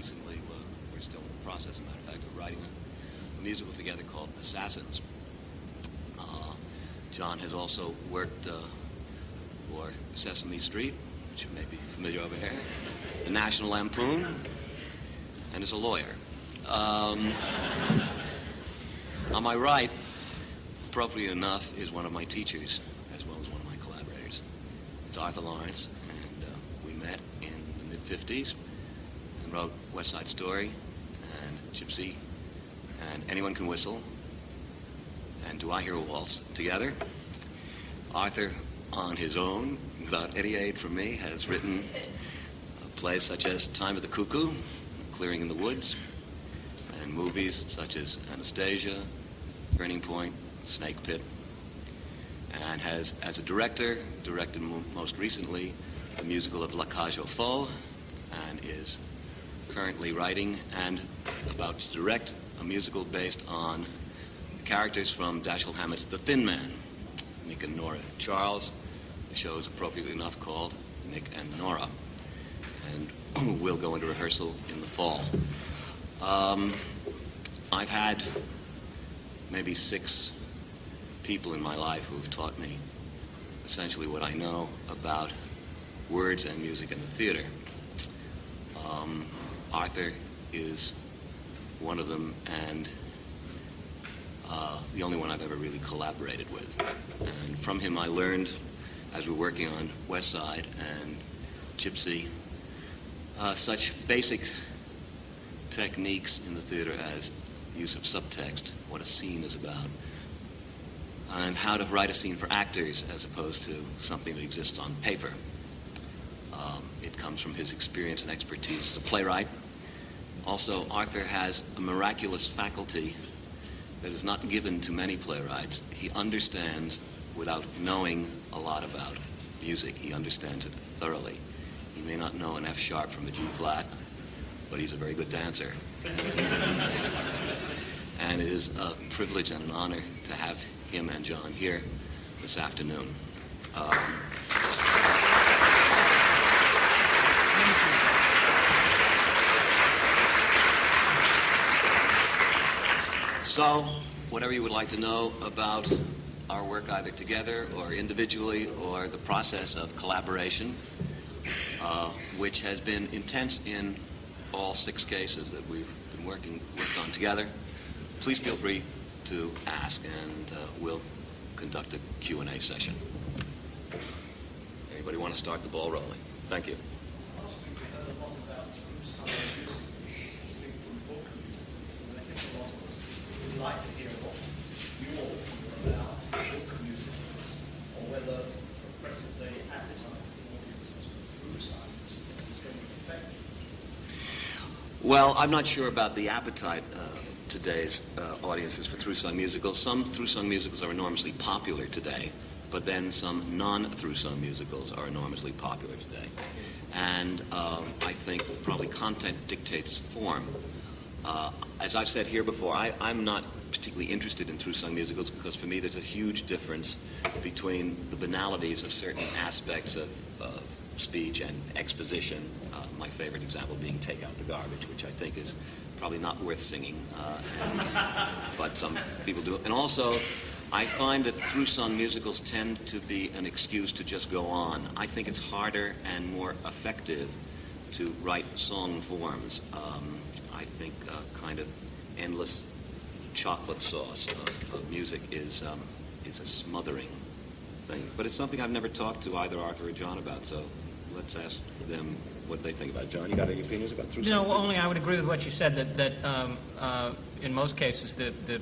recently, we're still in the process, as a matter of fact, of writing a musical together called Assassins. John has also worked for Sesame Street, which you may be familiar over here, the National Lampoon, and is a lawyer. On my right, appropriate enough, is one of my teachers, as well as one of my collaborators. It's Arthur Laurents, and we met in the mid-'50s and wrote West Side Story and Gypsy and Anyone Can Whistle and Do I Hear a Waltz together. Arthur, on his own, without any aid from me, has written plays such as Time of the Cuckoo, Clearing in the Woods, and movies such as Anastasia, Turning Point, Snake Pit, and has, as a director, directed most recently the musical of La Cage aux Folles, and is currently writing and about to direct a musical based on characters from Dashiell Hammett's The Thin Man, Nick and Nora Charles. The show is appropriately enough called Nick and Nora, and we'll go into rehearsal in the fall. I've had maybe 6 people in my life who have taught me essentially what I know about words and music in the theater. Arthur is one of them, and the only one I've ever really collaborated with. And from him I learned, as we're working on West Side and Gypsy, such basic techniques in the theater as the use of subtext, what a scene is about, and how to write a scene for actors as opposed to something that exists on paper. It comes from his experience and expertise as a playwright. Also, Arthur has a miraculous faculty that is not given to many playwrights. He understands without knowing a lot about music. He understands it thoroughly. He may not know an F sharp from a G flat, but he's a very good dancer. And it is a privilege and an honor to have him and John here this afternoon. So, whatever you would like to know about our work either together or individually or the process of collaboration, which has been intense in all 6 cases that we've been worked on together, please feel free to ask, and we'll conduct a Q&A session. Anybody want to start the ball rolling? Thank you. We'd like to hear what you all feel about book musicals, or whether the present day appetite for audiences through science is going to be affected. Well, I'm not sure about the appetite today's audiences for through-sung musicals. Some through-sung musicals are enormously popular today, but then some non-through-sung musicals are enormously popular today. And I think probably content dictates form. As I've said here before, I'm not particularly interested in through-sung musicals because for me there's a huge difference between the banalities of certain aspects of speech and exposition. My favorite example being Take Out the Garbage, which I think is probably not worth singing, but some people do. And also, I find that through-sung musicals tend to be an excuse to just go on. I think it's harder and more effective to write song forms. I think kind of endless chocolate sauce of music is a smothering thing. But it's something I've never talked to either Arthur or John about, so let's ask them what they think about it. John, you got any opinions about through-sung? No, only I would agree with what you said, that in most cases the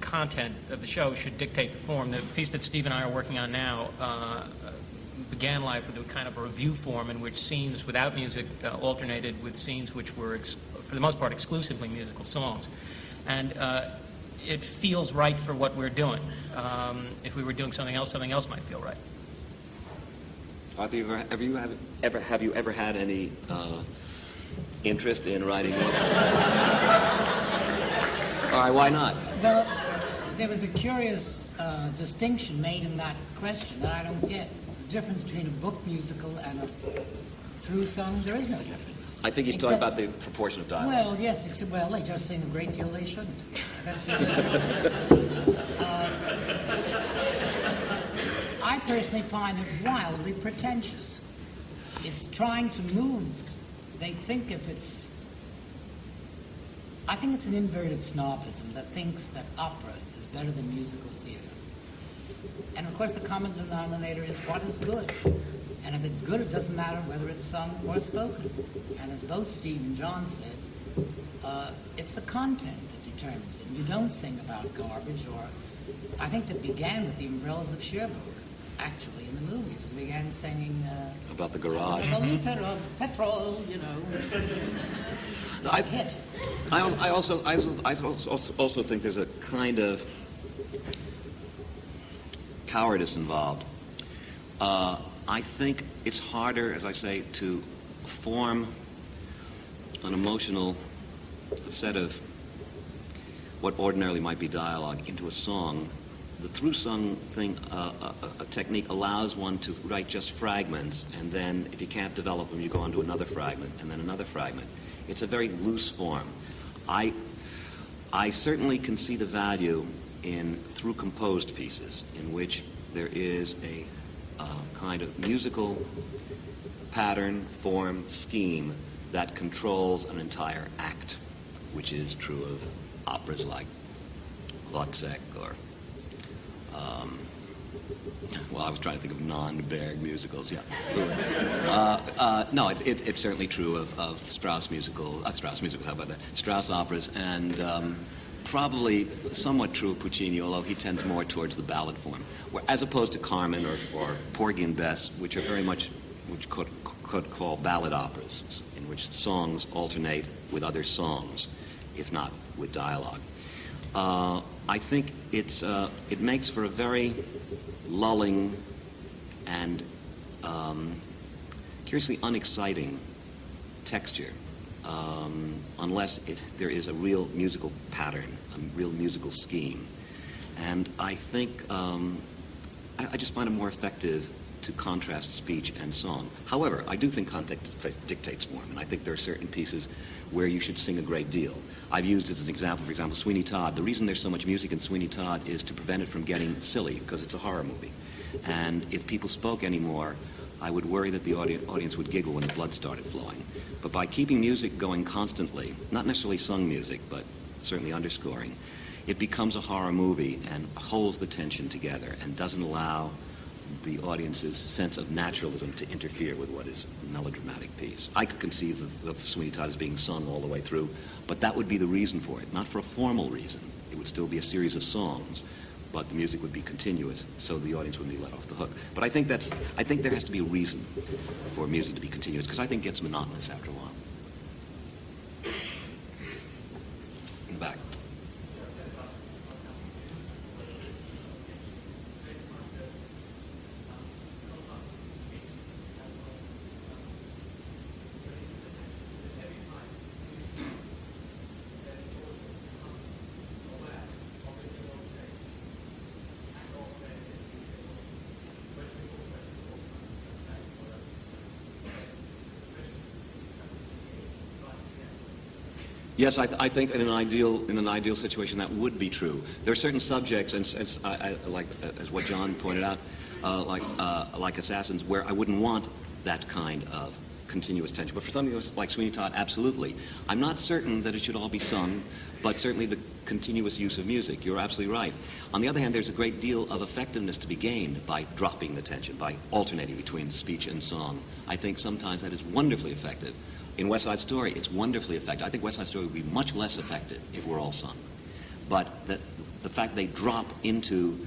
content of the show should dictate the form. The piece that Steve and I are working on now began life with a kind of a review form in which scenes without music alternated with scenes which were, for the most part, exclusively musical songs. And it feels right for what we're doing. If we were doing something else might feel right. Have you ever had any interest in writing one? All right, why not? Well, there was a curious distinction made in that question that I don't get. The difference between a book musical and a through sung, there is no difference. I think he's talking about the proportion of dialogue. Well, yes, except, well, they just sing a great deal they shouldn't. That's the difference. I personally find it wildly pretentious. It's trying to move. They think if it's... I think it's an inverted snobism that thinks that opera is better than musical theater. And of course the common denominator is what is good. And if it's good, it doesn't matter whether it's sung or spoken. And as both Steve and John said, it's the content that determines it. You don't sing about garbage or... I think that began with the Umbrellas of Cherbourg, actually, in the movies. We began singing... About the garage. A liter of petrol, you know. I Hit. I also think there's a kind of cowardice involved. I think it's harder, as I say, to form an emotional set of what ordinarily might be dialogue into a song. The through-sung thing, a technique allows one to write just fragments, and then if you can't develop them, you go on to another fragment, and then another fragment. It's a very loose form. I certainly can see the value in through-composed pieces, in which there is a kind of musical pattern, form, scheme that controls an entire act, which is true of operas like Wozzeck or well, I was trying to think of non-Berg musicals. Yeah, no, it's certainly true of Strauss musicals. How about that? Strauss operas, and probably somewhat true of Puccini, although he tends more towards the ballad form, as opposed to Carmen or Porgy and Bess, which are very much which could call ballad operas, in which songs alternate with other songs, if not with dialogue. I think it makes for a very lulling and curiously unexciting texture, unless there is a real musical pattern, a real musical scheme. And I think I just find it more effective to contrast speech and song. However, I do think context dictates form, and I think there are certain pieces where you should sing a great deal. I've used as an example, for example, Sweeney Todd. The reason there's so much music in Sweeney Todd is to prevent it from getting silly, because it's a horror movie. And if people spoke anymore, I would worry that the audience would giggle when the blood started flowing. But by keeping music going constantly, not necessarily sung music, but certainly underscoring, it becomes a horror movie and holds the tension together and doesn't allow the audience's sense of naturalism to interfere with what is a melodramatic piece. I could conceive of Sweeney Todd as being sung all the way through, but that would be the reason for it, not for a formal reason. It would still be a series of songs, but the music would be continuous, so the audience wouldn't be let off the hook. But I think there has to be a reason for music to be continuous, because I think it gets monotonous after a while. In the back. Yes, I think in an ideal situation that would be true. There are certain subjects, and like as what John pointed out, like Assassins, where I wouldn't want that kind of continuous tension. But for something like Sweeney Todd, absolutely. I'm not certain that it should all be sung, but certainly the continuous use of music. You're absolutely right. On the other hand, there's a great deal of effectiveness to be gained by dropping the tension, by alternating between speech and song. I think sometimes that is wonderfully effective. In West Side Story, it's wonderfully effective. I think West Side Story would be much less effective if we're all sung. But the fact they drop into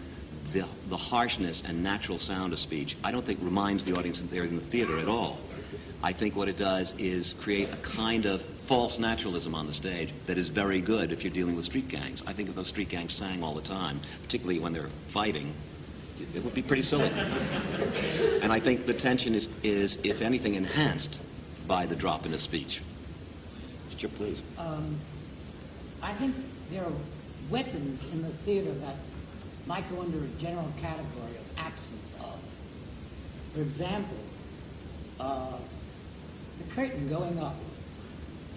the harshness and natural sound of speech, I don't think reminds the audience that they're in the theater at all. I think what it does is create a kind of false naturalism on the stage that is very good if you're dealing with street gangs. I think if those street gangs sang all the time, particularly when they're fighting, it would be pretty silly. And I think the tension is if anything, enhanced by the drop in a speech. Sure, please. I think there are weapons in the theater that might go under a general category of absence of. For example, the curtain going up,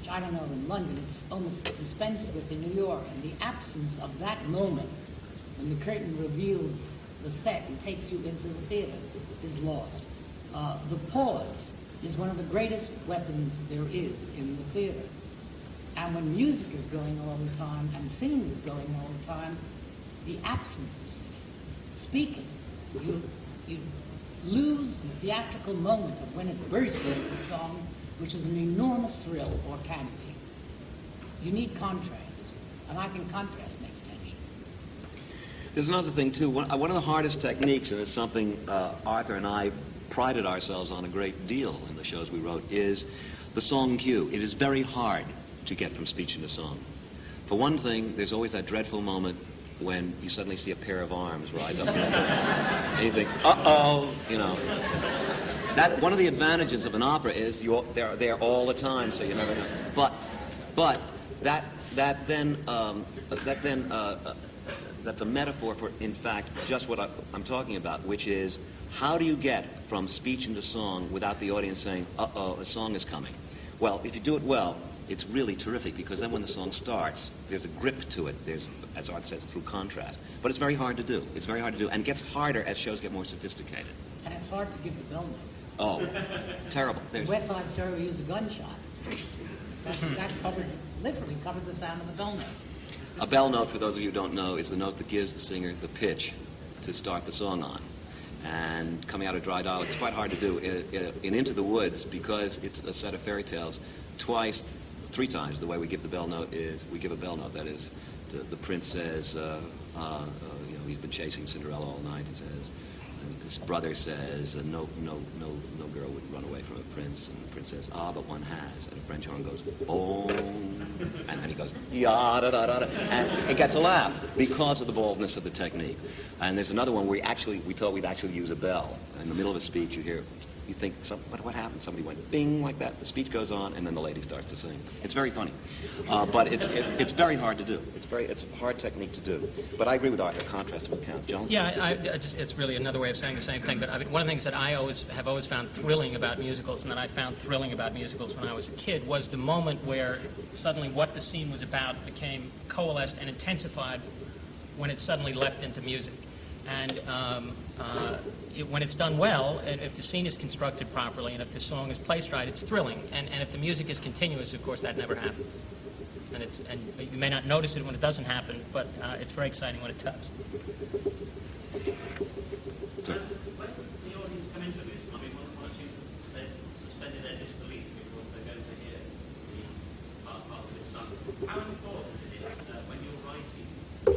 which I don't know, in London, it's almost dispensed with in New York, and the absence of that moment when the curtain reveals the set and takes you into the theater is lost. The pause is one of the greatest weapons there is in the theater. And when music is going all the time and singing is going all the time, the absence of singing, speaking, you lose the theatrical moment of when it bursts into the song, which is an enormous thrill, or can be. You need contrast, and I think contrast makes tension. There's another thing, too. One of the hardest techniques, and it's something Arthur and I prided ourselves on a great deal in the shows we wrote, is the song cue. It is very hard to get from speech into song. For one thing, there's always that dreadful moment when you suddenly see a pair of arms rise up and you think, uh-oh, you know. That one of the advantages of an opera is they're there all the time, so you never know. But that's a metaphor for, in fact, just what I'm talking about, which is how do you get from speech into song without the audience saying, uh-oh, a song is coming? Well, if you do it well, it's really terrific, because then when the song starts, there's a grip to it. There's, as Art says, through contrast. But it's very hard to do. It's very hard to do, and it gets harder as shows get more sophisticated. And it's hard to give the bell note. Oh, terrible. In West Side Story, we used a gunshot. That literally covered the sound of the bell note. A bell note, for those of you who don't know, is the note that gives the singer the pitch to start the song on. And coming out of Dry Doll, it's quite hard to do. In Into the Woods, because it's a set of fairy tales, three times the way we give the bell note is, we give a bell note. That is, the prince says, he's been chasing Cinderella all night, he says. And his brother says, no girl would run away from a prince. And the prince says, but one has. And a French horn goes, boom. And then he goes, ya-da-da-da-da. And it gets a laugh because of the boldness of the technique. And there's another one where we thought we'd actually use a bell. In the middle of a speech, you think, what happened? Somebody went bing like that. The speech goes on, and then the lady starts to sing. It's very funny, but it's very hard to do. It's a hard technique to do. But I agree with Arthur. Contrast of accounts. John? Yeah, it's really another way of saying the same thing. But I mean, one of the things that I have always found thrilling about musicals, and that I found thrilling about musicals when I was a kid, was the moment where suddenly what the scene was about became coalesced and intensified when it suddenly leapt into music. And when it's done well, and if the scene is constructed properly, and if the song is placed right, it's thrilling. And if the music is continuous, of course, that never happens. And you may not notice it when it doesn't happen, but it's very exciting when it does. When the audience come into a musical, I mean, one assumes they've suspended their disbelief because they're going to hear the part of it sung. How important is it when you're writing to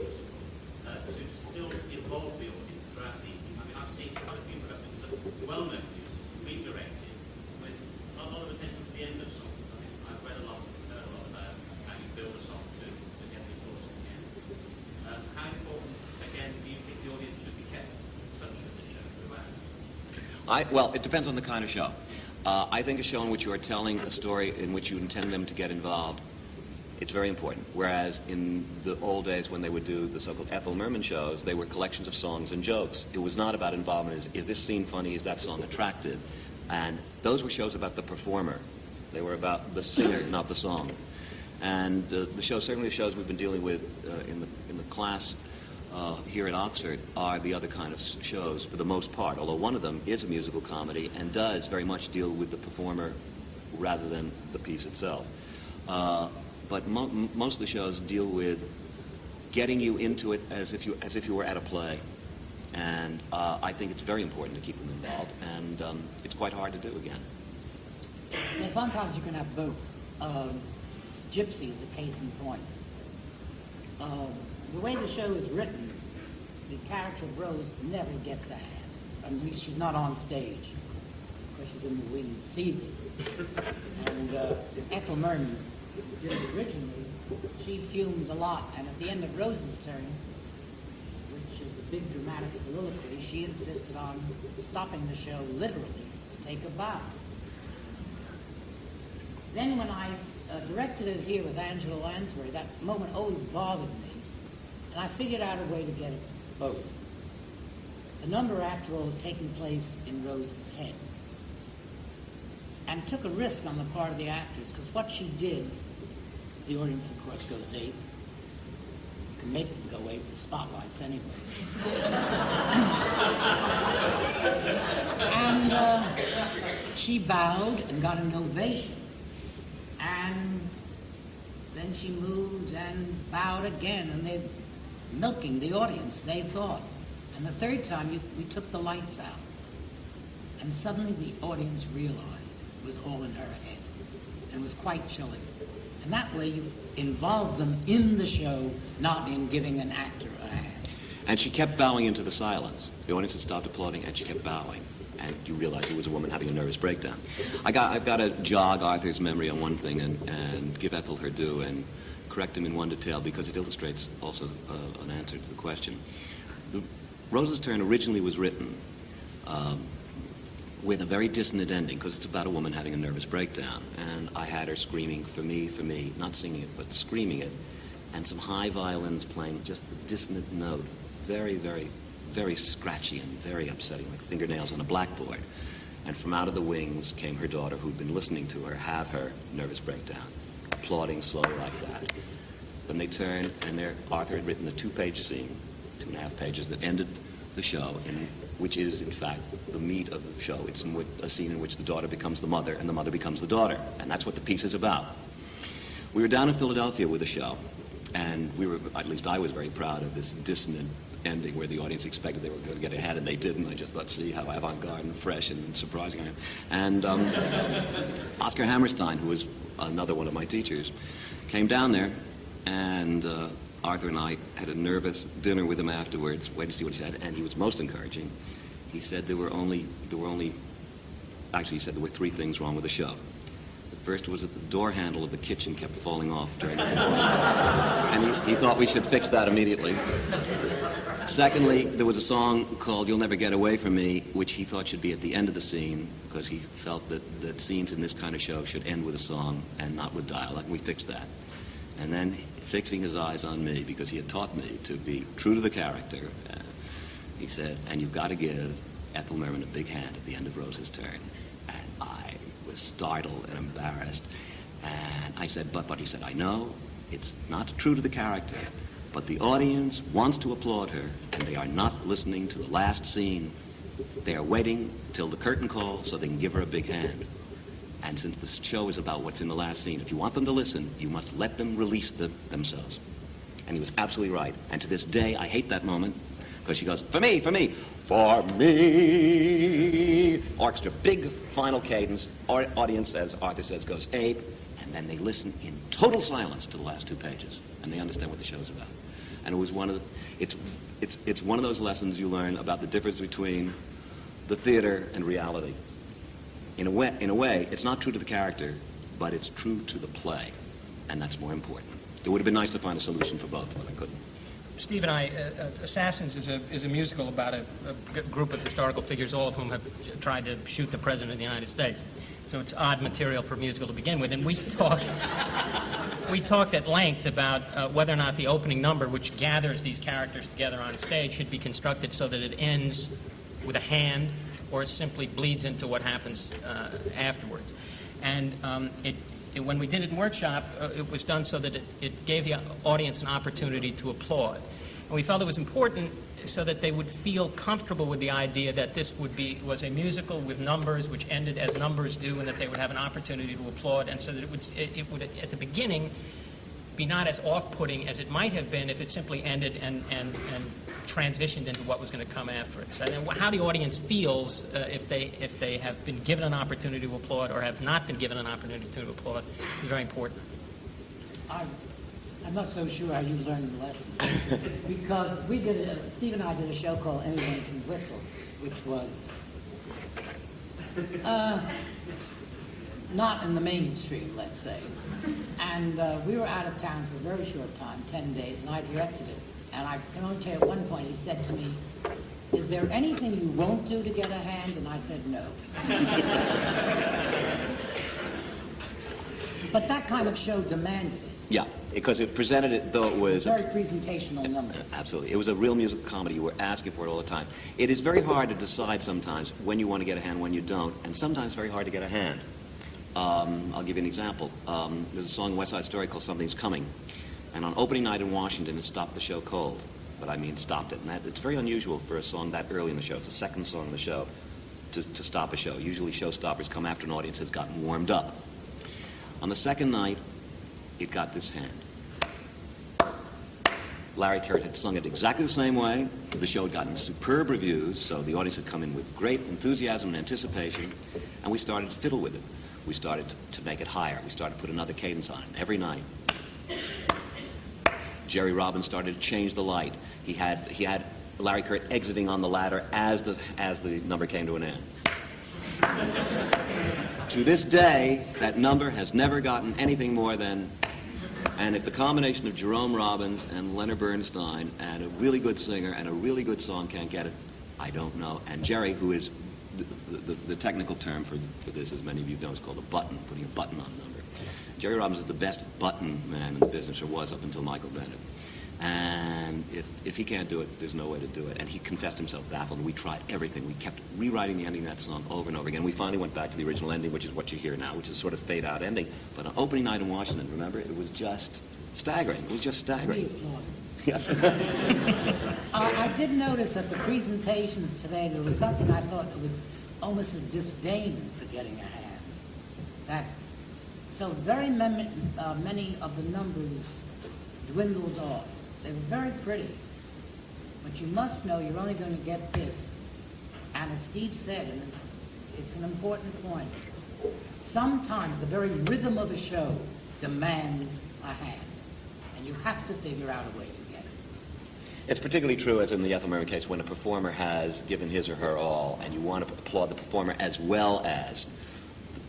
still involve the audience throughout the evening? I mean, I've seen quite a few productions of well-known musicals being directed with a lot of attention to the end of songs. I mean, I've read a lot about how you build a song to get the chorus at the end. How important, again, do you think the audience should be kept in touch with the show throughout? Well, it depends on the kind of show. I think a show in which you are telling a story in which you intend them to get involved, it's very important. Whereas in the old days when they would do the so-called Ethel Merman shows, they were collections of songs and jokes. It was not about involvement. Is this scene funny? Is that song attractive? And those were shows about the performer. They were about the singer, not the song. And certainly the shows we've been dealing with in the class here at Oxford are the other kind of shows for the most part, although one of them is a musical comedy and does very much deal with the performer rather than the piece itself. But most of the shows deal with getting you into it as if you were at a play. And I think it's very important to keep them involved, and it's quite hard to do again. Now, sometimes you can have both. Gypsy is a case in point. The way the show is written, the character of Rose never gets a hand. At least she's not on stage. Of course, she's in the wings seething. And Ethel Merman did it originally. She fumed a lot, and at the end of Rose's turn, which is a big dramatic soliloquy, she insisted on stopping the show literally to take a bow. Then when I directed it here with Angela Lansbury, that moment always bothered me, and I figured out a way to get it both. The number, after all, is taking place in Rose's head. and took a risk on the part of the actors, because what she did, the audience, of course, goes ape. You can make them go ape, the spotlights anyway. And she bowed and got an ovation. And then she moved and bowed again, and they're milking the audience, they thought. And the third time, we took the lights out. And suddenly the audience realized it was all in her head. And it was quite chilling. And that way you involve them in the show, not in giving an actor a hand. And she kept bowing into the silence. The audience had stopped applauding, and she kept bowing. And you realized it was a woman having a nervous breakdown. I've got to jog Arthur's memory on one thing and give Ethel her due and correct him in one detail, because it illustrates also an answer to the question. Rose's Turn originally was written with a very dissonant ending, because it's about a woman having a nervous breakdown. And I had her screaming, for me, not singing it, but screaming it, and some high violins playing just a dissonant note, very, very, very scratchy and very upsetting, like fingernails on a blackboard. And from out of the wings came her daughter, who'd been listening to her have her nervous breakdown, applauding slowly like that. When they turned, and Arthur had written a 2-page scene, 2.5 pages, that ended the show, which is, in fact, the meat of the show. It's a scene in which the daughter becomes the mother, and the mother becomes the daughter. And that's what the piece is about. We were down in Philadelphia with a show, and at least I was very proud of this dissonant ending where the audience expected they were going to get ahead, and they didn't. I just thought, see how avant-garde and fresh and surprising I am. And Oscar Hammerstein, who was another one of my teachers, came down there, and Arthur and I had a nervous dinner with him afterwards, waited to see what he said, and he was most encouraging. He said he said there were 3 things wrong with the show. The first was that the door handle of the kitchen kept falling off during the performance, and he thought we should fix that immediately. Secondly, there was a song called You'll Never Get Away From Me, which he thought should be at the end of the scene, because he felt that scenes in this kind of show should end with a song and not with dialogue, and we fixed that. And then, fixing his eyes on me, because he had taught me to be true to the character, he said, and you've got to give Ethel Merman a big hand at the end of Rose's Turn. And I was startled and embarrassed. And I said, but he said, I know it's not true to the character, but the audience wants to applaud her, and they are not listening to the last scene. They are waiting till the curtain call so they can give her a big hand. And since the show is about what's in the last scene, if you want them to listen, you must let them release themselves. And he was absolutely right. And to this day, I hate that moment, because she goes, for me, orchestra, big final cadence, audience, as Arthur says, goes ape, and then they listen in total silence to the last 2 pages, and they understand what the show's about. And it was it's one of those lessons you learn about the difference between the theater and reality. In a way, it's not true to the character, but it's true to the play, and that's more important. It would have been nice to find a solution for both, but I couldn't. Steve and I, Assassins is a musical about a group of historical figures, all of whom have tried to shoot the President of the United States. So it's odd material for a musical to begin with. And we talked at length about whether or not the opening number, which gathers these characters together on stage, should be constructed so that it ends with a hand, or it simply bleeds into what happens afterwards. And when we did it in workshop, it was done so that it gave the audience an opportunity to applaud. And we felt it was important so that they would feel comfortable with the idea that this was a musical with numbers which ended as numbers do, and that they would have an opportunity to applaud, and so that it would at the beginning be not as off-putting as it might have been if it simply ended and transitioned into what was going to come after it. So, and how the audience feels if they have been given an opportunity to applaud or have not been given an opportunity to applaud is very important. I'm not so sure how you learned the lesson, because Steve and I did a show called Anyone Can Whistle, which was not in the mainstream, let's say. And we were out of town for a very short time, 10 days, and I directed it. And I can only tell you at one point he said to me, is there anything you won't do to get a hand? And I said no. But that kind of show demanded it. Yeah, because it presented it, though it was... Very presentational numbers. Absolutely. It was a real musical comedy. You were asking for it all the time. It is very hard to decide sometimes when you want to get a hand, when you don't, and sometimes very hard to get a hand. I'll give you an example. There's a song in West Side Story called Something's Coming. And on opening night in Washington, it stopped the show cold. But I mean stopped it. And it's very unusual for a song that early in the show. It's the second song in the show to stop a show. Usually showstoppers come after an audience has gotten warmed up. On the second night, it got this hand. Larry Kirk had sung it exactly the same way. The show had gotten superb reviews, so the audience had come in with great enthusiasm and anticipation, and we started to fiddle with it. We started to make it higher. We started to put another cadence on it every night. Jerry Robbins started to change the light. He had Larry Kirk exiting on the ladder as the number came to an end. To this day, that number has never gotten anything more than... And if the combination of Jerome Robbins and Leonard Bernstein and a really good singer and a really good song can't get it, I don't know. And Jerry, who is the technical term for this, as many of you know, is called a button, putting a button on a number. Jerry Robbins is the best button man in the business, or was up until Michael Bennett. And if he can't do it, there's no way to do it. And he confessed himself baffled. We tried everything. We kept rewriting the ending of that song over and over again. We finally went back to the original ending, which is what you hear now, which is sort of fade-out ending. But on opening night in Washington, remember, it was just staggering. It was just staggering. Yes. I did notice at the presentations today there was something I thought that was almost a disdain for getting a hand. So very many of the numbers dwindled off. They were very pretty. But you must know you're only going to get this. And as Steve said, and it's an important point, sometimes the very rhythm of a show demands a hand. And you have to figure out a way to get it. It's particularly true, as in the Ethel Merman case, when a performer has given his or her all, and you want to applaud the performer as well as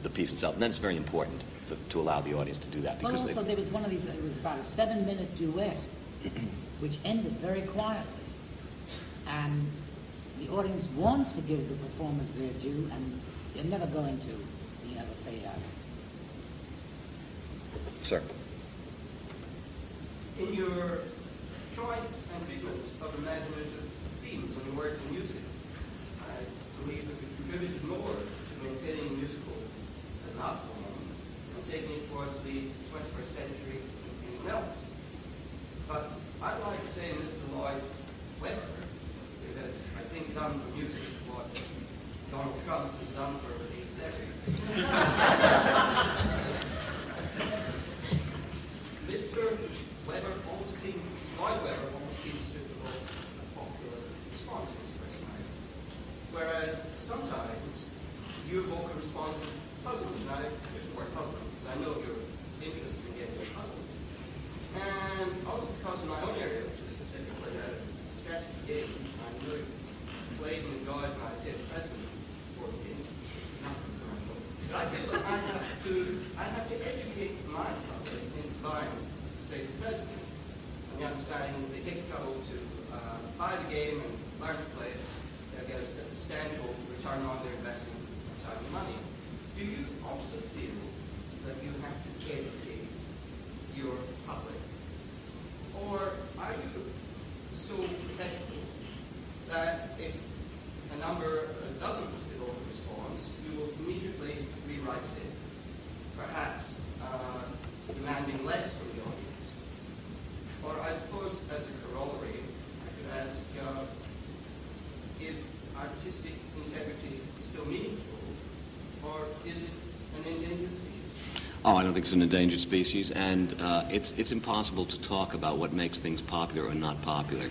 the piece itself. And then it's very important to allow the audience to do that. But also there was one of these, it was about a 7-minute duet, which ended very quietly. And the audience wants to give the performers their due, and they're never going to be able to fade out. Sir. In your choice and treatment of imaginative themes when you work in music, I believe that you contributed more to maintaining musical as an art form and taking it towards the 21st century than anyone else. But I'd like to say Mr. Lloyd Webber, because I think done for music what Donald Trump has done for aesthetic. Mr. Webber almost seems, Lloyd Webber almost seems to evoke a popular response to his first nights. Whereas sometimes you evoke a response of puzzlement. And I use the word puzzlement because I know you're interested in getting puzzled. And also because in my own area, which is specifically a strategy game, I really played and enjoyed my state president board game. But I feel that I have to educate my public into buying the state president. And the understanding that they take the trouble to buy the game and learn to play it, they'll get a substantial return on their investment of time and money. Do you also feel that you have to educate your public? Or are you so protectful that if a number doesn't evoke a response, you will immediately rewrite it, perhaps demanding less from the audience? Or I suppose as a corollary, I could ask, is artistic integrity still meaningful, or is it an endangered species? Oh, I don't think it's an endangered species, and it's impossible to talk about what makes things popular or not popular.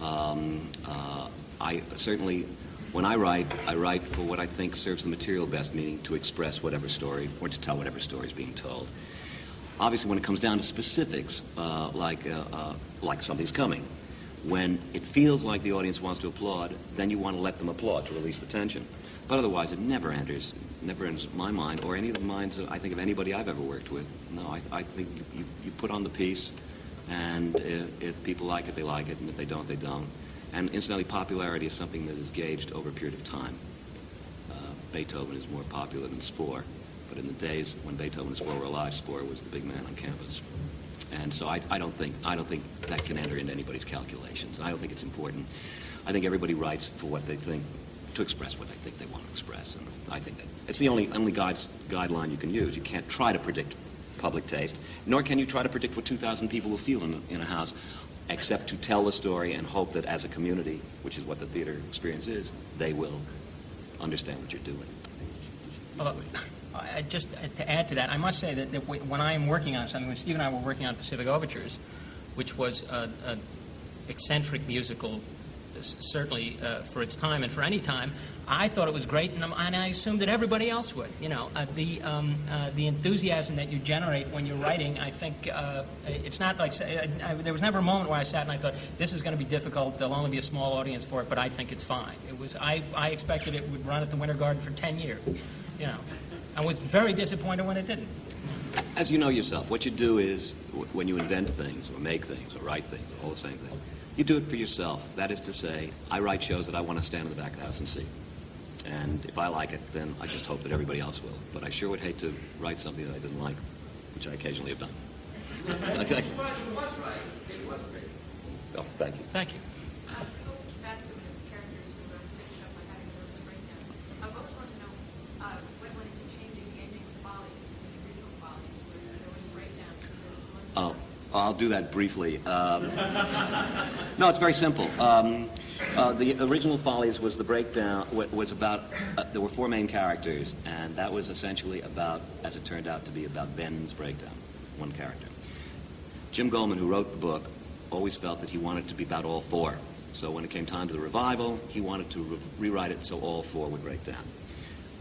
I certainly, when I write for what I think serves the material best, meaning to express whatever story or to tell whatever story is being told. Obviously, when it comes down to specifics, like Something's Coming, when it feels like the audience wants to applaud, then you want to let them applaud to release the tension. But otherwise, it never enters my mind or any of the minds, I think, of anybody I've ever worked with. No, I think you put on the piece, and if people like it, they like it, and if they don't, they don't. And incidentally, popularity is something that is gauged over a period of time. Beethoven is more popular than Spohr, but in the days when Beethoven and Spohr were alive, Spohr was the big man on campus. And so I don't think that can enter into anybody's calculations. I don't think it's important. I think everybody writes for what they think, to express what they think they want to express. And I think that it's the only guideline you can use. You can't try to predict public taste, nor can you try to predict what 2,000 people will feel in a house, except to tell the story and hope that as a community, which is what the theater experience is, they will understand what you're doing. Just to add to that, I must say that when I am working on something, when Steve and I were working on Pacific Overtures, which was an eccentric musical, certainly for its time and for any time, I thought it was great, and I assumed that everybody else would. The enthusiasm that you generate when you're writing, I think it's not like there was never a moment where I sat and I thought this is going to be difficult. There'll only be a small audience for it, but I think it's fine. It was I expected it would run at the Winter Garden for 10 years. I was very disappointed when it didn't. As you know yourself, what you do is when you invent things or make things or write things, all the same thing, you do it for yourself. That is to say, I write shows that I want to stand in the back of the house and see. And if I like it, then I just hope that everybody else will. But I sure would hate to write something that I didn't like, which I occasionally have done. It was right. It was great. Oh, thank you. Thank you. Back to the characters who were finished up by having those breakdowns. I've always wanted to know when went into changing the ending of Follies, the original Follies, where there was a breakdown. I'll do that briefly. No, it's very simple. The original Follies was the breakdown, was about, there were four main characters, and that was essentially about, as it turned out to be, about Ben's breakdown, one character. Jim Goldman, who wrote the book, always felt that he wanted it to be about all four. So when it came time to the revival, he wanted to rewrite it so all four would break down.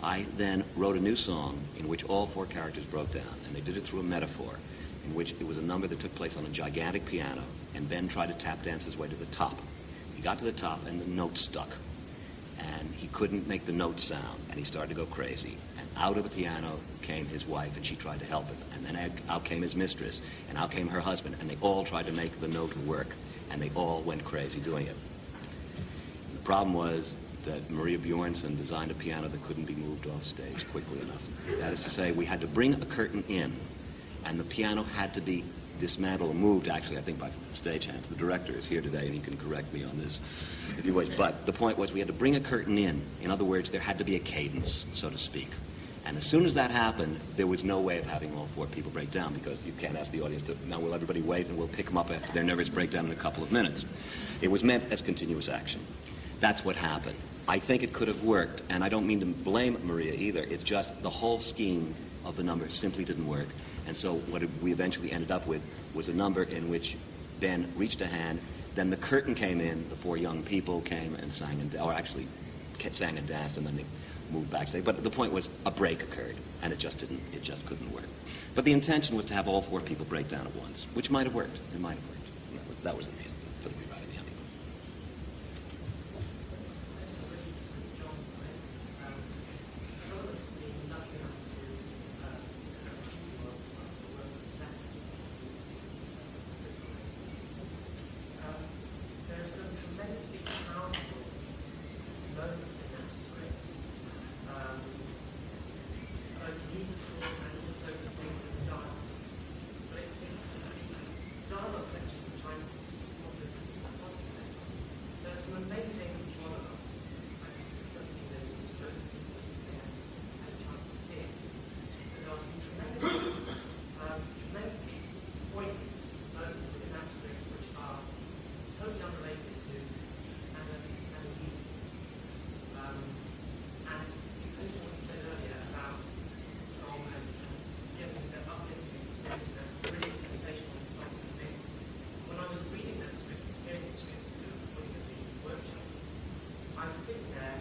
I then wrote a new song in which all four characters broke down, and they did it through a metaphor, in which it was a number that took place on a gigantic piano, and Ben tried to tap dance his way to the top. He got to the top, and the note stuck, and he couldn't make the note sound, and he started to go crazy. And out of the piano came his wife, and she tried to help him. And then out came his mistress, and out came her husband, and they all tried to make the note work, and they all went crazy doing it. The problem was that Maria Bjornsson designed a piano that couldn't be moved off stage quickly enough. That is to say, we had to bring a curtain in, and the piano had to be dismantled and moved, actually, I think, by stagehands. The director is here today, and he can correct me on this if you wish. But the point was we had to bring a curtain in. In other words, there had to be a cadence, so to speak. And as soon as that happened, there was no way of having all four people break down, because you can't ask the audience to, now will everybody wait, and we'll pick them up after their nervous breakdown in a couple of minutes. It was meant as continuous action. That's what happened. I think it could have worked, and I don't mean to blame Maria either. It's just the whole scheme of the number simply didn't work. And so what we eventually ended up with was a number in which Ben reached a hand, then the curtain came in, the four young people came and sang and sang and danced, and then they moved backstage. But the point was a break occurred, and it just couldn't work. But the intention was to have all four people break down at once, which might have worked. It might have worked. That was the reason for the rewriting the ending. There are some tremendously powerful moments in that script, both musical and also the dialogue. But it's the dialogue section which I'm also concentrating on. There are some amazing monologues. It doesn't mean that it's supposed to be they had a chance to see it. But there are some tremendously poignant moments within that script which are totally unrelated to as a music. And because of what you said earlier about song and giving the uplifting experience, that's really sensational and something to think. When I was reading that script, hearing the script putting at the workshop, I was sitting there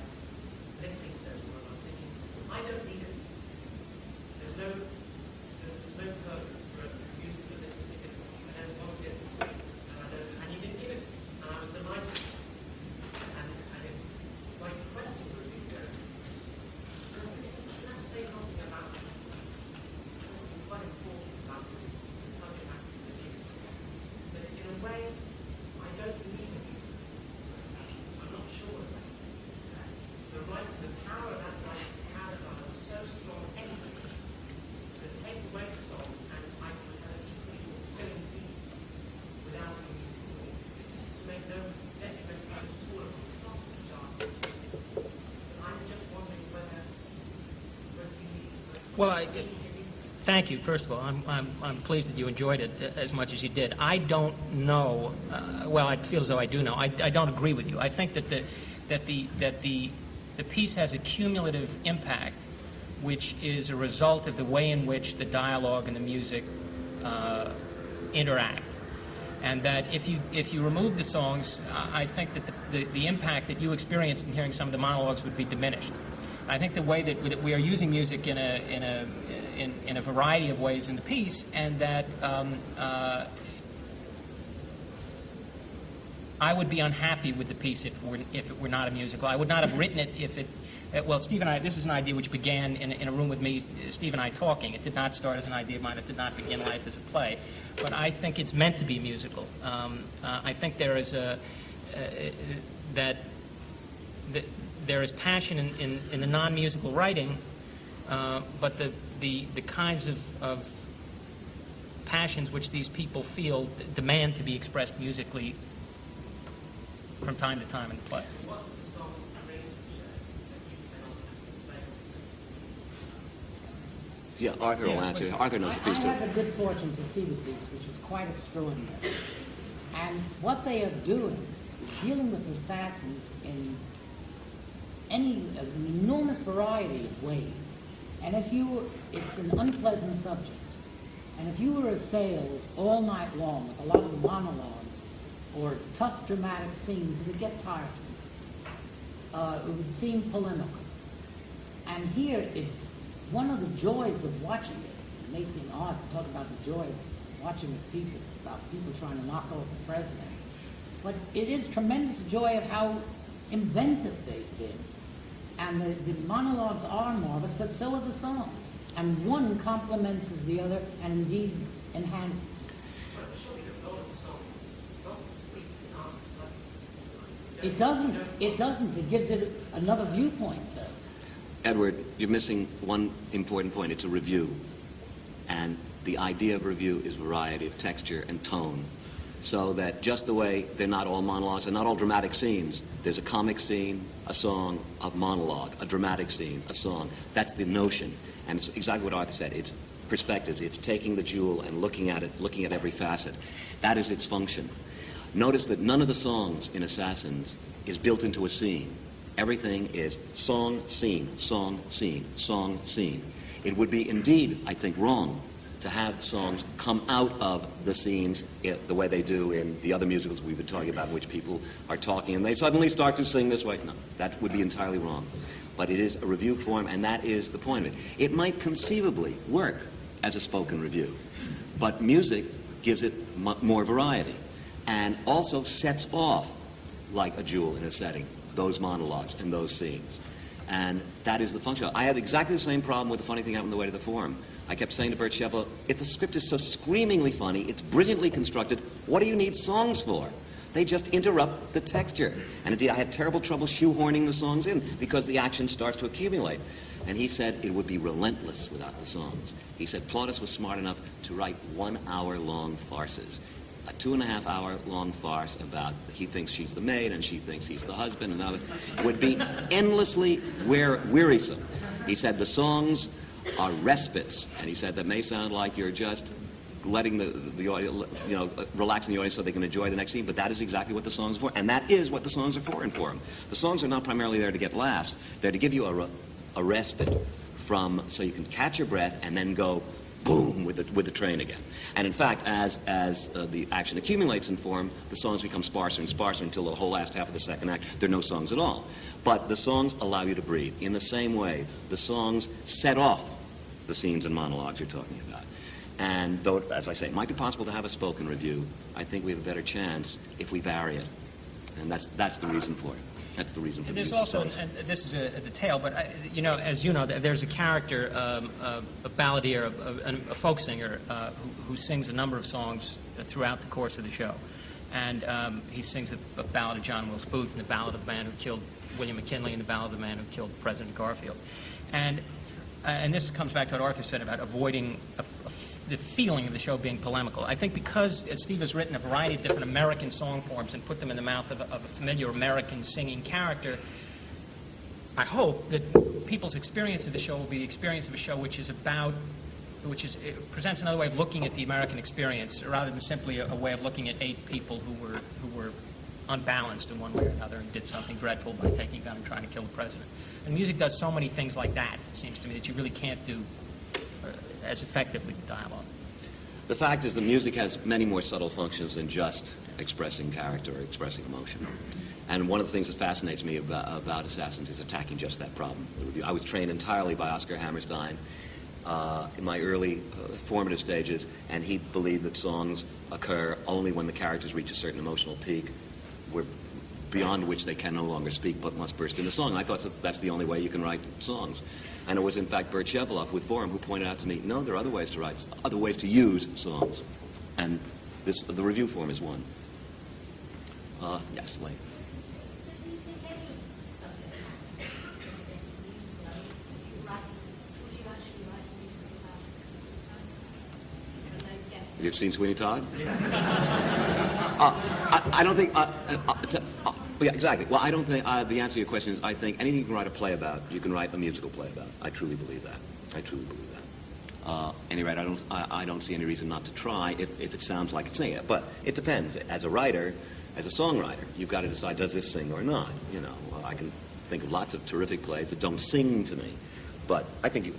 listening to those words. I was thinking, I don't need it. There's no purpose for us to use it as a particular, and then once it, and you didn't give it to me, and I was delighted. And it's my question would be, let's say something about something quite important about the subject matter of the music. But in a way, I don't need it. I'm not sure of that. The power of that power was so strong anyway, Well, thank you. First of all, I'm pleased that you enjoyed it as much as you did. I don't know. Well, I feel as though I do know. I don't agree with you. I think that the piece has a cumulative impact, which is a result of the way in which the dialogue and the music interact. And that if you remove the songs, I think that the impact that you experienced in hearing some of the monologues would be diminished. I think the way that we are using music in a variety of ways in the piece, and that I would be unhappy with the piece if it were not a musical. I would not have written it if it. Well, Steve and I, this is an idea which began in a room with me, Steve and I talking. It did not start as an idea of mine. It did not begin life as a play. But I think it's meant to be musical. I think there is there is passion in the non-musical writing, but the kinds of passions which these people feel demand to be expressed musically from time to time in the play. Yeah, Arthur will answer. Arthur knows the piece I too. had the good fortune to see the piece, which was quite extraordinary. And what they are doing is dealing with assassins in an enormous variety of ways. And it's an unpleasant subject. And if you were assailed all night long with a lot of monologues or tough dramatic scenes, it would get tiresome. It would seem polemical. And here it's one of the joys of watching it. It may seem odd to talk about the joy of watching a piece about people trying to knock over the president. But it is tremendous joy of how inventive they've been. And the monologues are marvelous, but so are the songs. And one complements the other and indeed enhances it. It doesn't. It gives it another viewpoint, though. Edward, you're missing one important point. It's a review. And the idea of review is variety of texture and tone. So that just the way they're not all monologues, they're not all dramatic scenes. There's a comic scene, a song, a monologue, a dramatic scene, a song. That's the notion. And it's exactly what Arthur said. It's perspectives. It's taking the jewel and looking at it, looking at every facet. That is its function. Notice that none of the songs in Assassins is built into a scene. Everything is song, scene, song, scene, song, scene. It would be indeed, I think, wrong to have songs come out of the scenes the way they do in the other musicals we've been talking about, in which people are talking and they suddenly start to sing this way. No, that would be entirely wrong. But it is a review form, and that is the point of it. It might conceivably work as a spoken review, but music gives it more variety and also sets off, like a jewel in a setting, those monologues and those scenes. And that is the function. I had exactly the same problem with The Funny Thing Happened on the Way to the Forum. I kept saying to Bert Sheffield, if the script is so screamingly funny, it's brilliantly constructed, what do you need songs for? They just interrupt the texture. And indeed, I had terrible trouble shoehorning the songs in because the action starts to accumulate. And he said it would be relentless without the songs. He said Plautus was smart enough to write 1 hour-long farces. A 2.5-hour-long farce about he thinks she's the maid and she thinks he's the husband and other would be endlessly wearisome. He said the songs are respites, and he said that may sound like you're just letting the audience, relaxing the audience so they can enjoy the next scene, but that is exactly what the songs are for, and that is what the songs are for in Forum. The songs are not primarily there to get laughs; they're to give you a respite so you can catch your breath and then go boom with the train again. And in fact, as the action accumulates in Forum, the songs become sparser and sparser until the whole last half of the second act, there are no songs at all. But the songs allow you to breathe. In the same way, the songs set off the scenes and monologues you're talking about. And though, as I say, it might be possible to have a spoken review, I think we have a better chance if we vary it. And that's the reason for it. That's the reason for And the there's use of also, songs. and this is a detail, but as you know, there's a character, a balladeer, a folk singer, who sings a number of songs throughout the course of the show. And he sings a ballad of John Wilkes Booth, and the ballad of the man who killed William McKinley, and the ballad of the man who killed President Garfield. And this comes back to what Arthur said about avoiding the feeling of the show being polemical. I think because Steve has written a variety of different American song forms and put them in the mouth of a familiar American singing character, I hope that people's experience of the show will be the experience of a show which it presents another way of looking at the American experience, rather than simply a way of looking at 8 people who were unbalanced in one way or another and did something dreadful by taking a gun and trying to kill the president. And music does so many things like that, it seems to me, that you really can't do as effectively with dialogue. The fact is, the music has many more subtle functions than just expressing character or expressing emotion. And one of the things that fascinates me about Assassins is attacking just that problem. I was trained entirely by Oscar Hammerstein in my early formative stages, and he believed that songs occur only when the characters reach a certain emotional peak, beyond which they can no longer speak but must burst into song. And I thought that's the only way you can write songs. And it was, in fact, Bert Sheveloff with Forum who pointed out to me, no, there are other ways to write, other ways to use songs. And the review form is one. Yes, Lane. So do you think any subject matter resonates musically? Would you actually write a musical about it? You've seen Sweeney Todd? I don't think... yeah, exactly. Well, I don't think... the answer to your question is, I think anything you can write a play about, you can write a musical play about. I truly believe that. At any rate, I don't see any reason not to try if it sounds like it's singing. But it depends. As a writer, as a songwriter, you've got to decide, does this sing or not? You know, I can think of lots of terrific plays that don't sing to me. But I think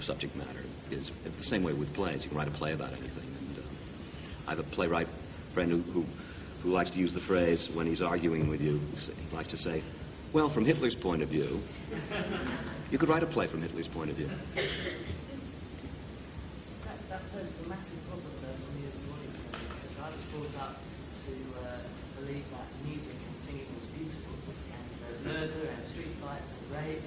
subject matter is the same way with plays. You can write a play about anything. And I have a playwright friend who likes to use the phrase when he's arguing with you. He likes to say, well, from Hitler's point of view, you could write a play from Hitler's point of view. That poses a massive problem for me as an audience member, because I was brought up to believe that music and singing was beautiful, and murder and street fights and rape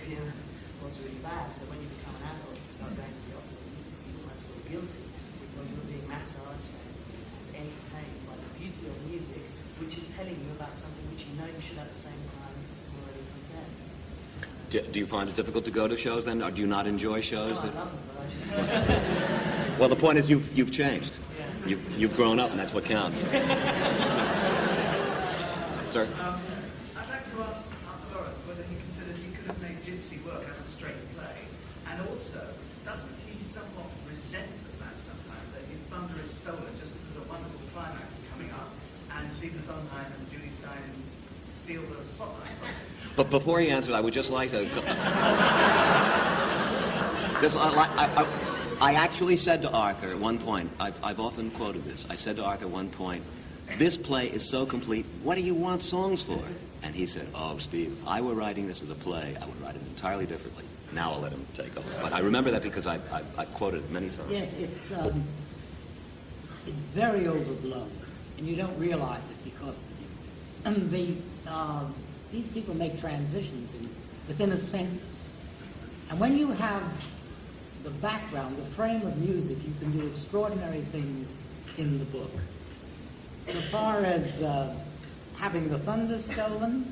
was really bad. So when you become an adult and start going to the opera, you almost feel guilty because you're being massaged and entertained by the beauty of music, which is telling you about something which you know you should at the same time already condemn. Do you find it difficult to go to shows then, or do you not enjoy shows? No, I love them, but I just... Well, the point is you've changed. Yeah. You've grown up, and that's what counts. Sir? I'd like to ask Laurents whether he considers he could have made Gypsy work as a straight play, and also, doesn't he somewhat resent the fact sometimes that his thunder is stolen just as there's a wonderful climax coming up, and Stephen Sondheim and Judy Stein steal the spotlight from him? But before he answers, I would just like to... I actually said to Arthur at one point, I've often quoted this, I said to Arthur at one point, this play is so complete, what do you want songs for? And he said, oh, Steve, if I were writing this as a play, I would write it entirely differently. Now I'll let him take over. But I remember that because I quoted it many times. Yes, it's very overblown, and you don't realize it because these people make transitions within a sentence. And when you have the background, the frame of music, you can do extraordinary things in the book. So far as having the thunder stolen,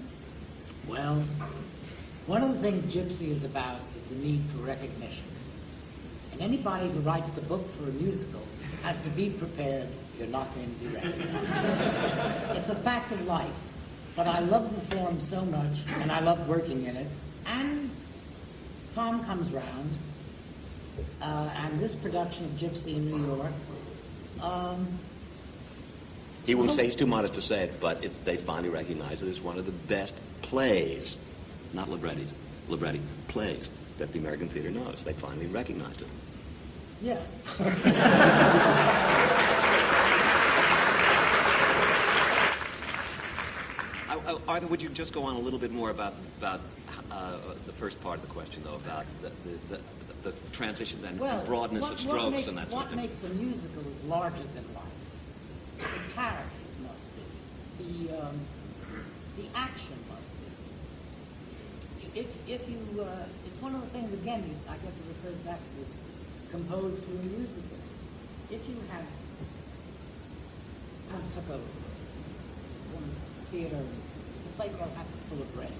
well, one of the things Gypsy is about is the need for recognition. And anybody who writes the book for a musical has to be prepared you're not going to be recognized. It's a fact of life. But I love the form so much, and I love working in it. And Tom comes round, and this production of Gypsy in New York... he wouldn't say, he's too modest to say it, but they finally recognize it as one of the best plays, not libretti, plays that the American theater knows. They finally recognized it. Yeah. Arthur, would you just go on a little bit more about the first part of the question, though, about the transitions and broadness of strokes and that sort of thing? What makes a musical is larger than life. The characters must be. The action must be. If you, it's one of the things, again, I guess it refers back to this composed through a musical. If you have, I once took a theater, a play called Apple Full of Rain.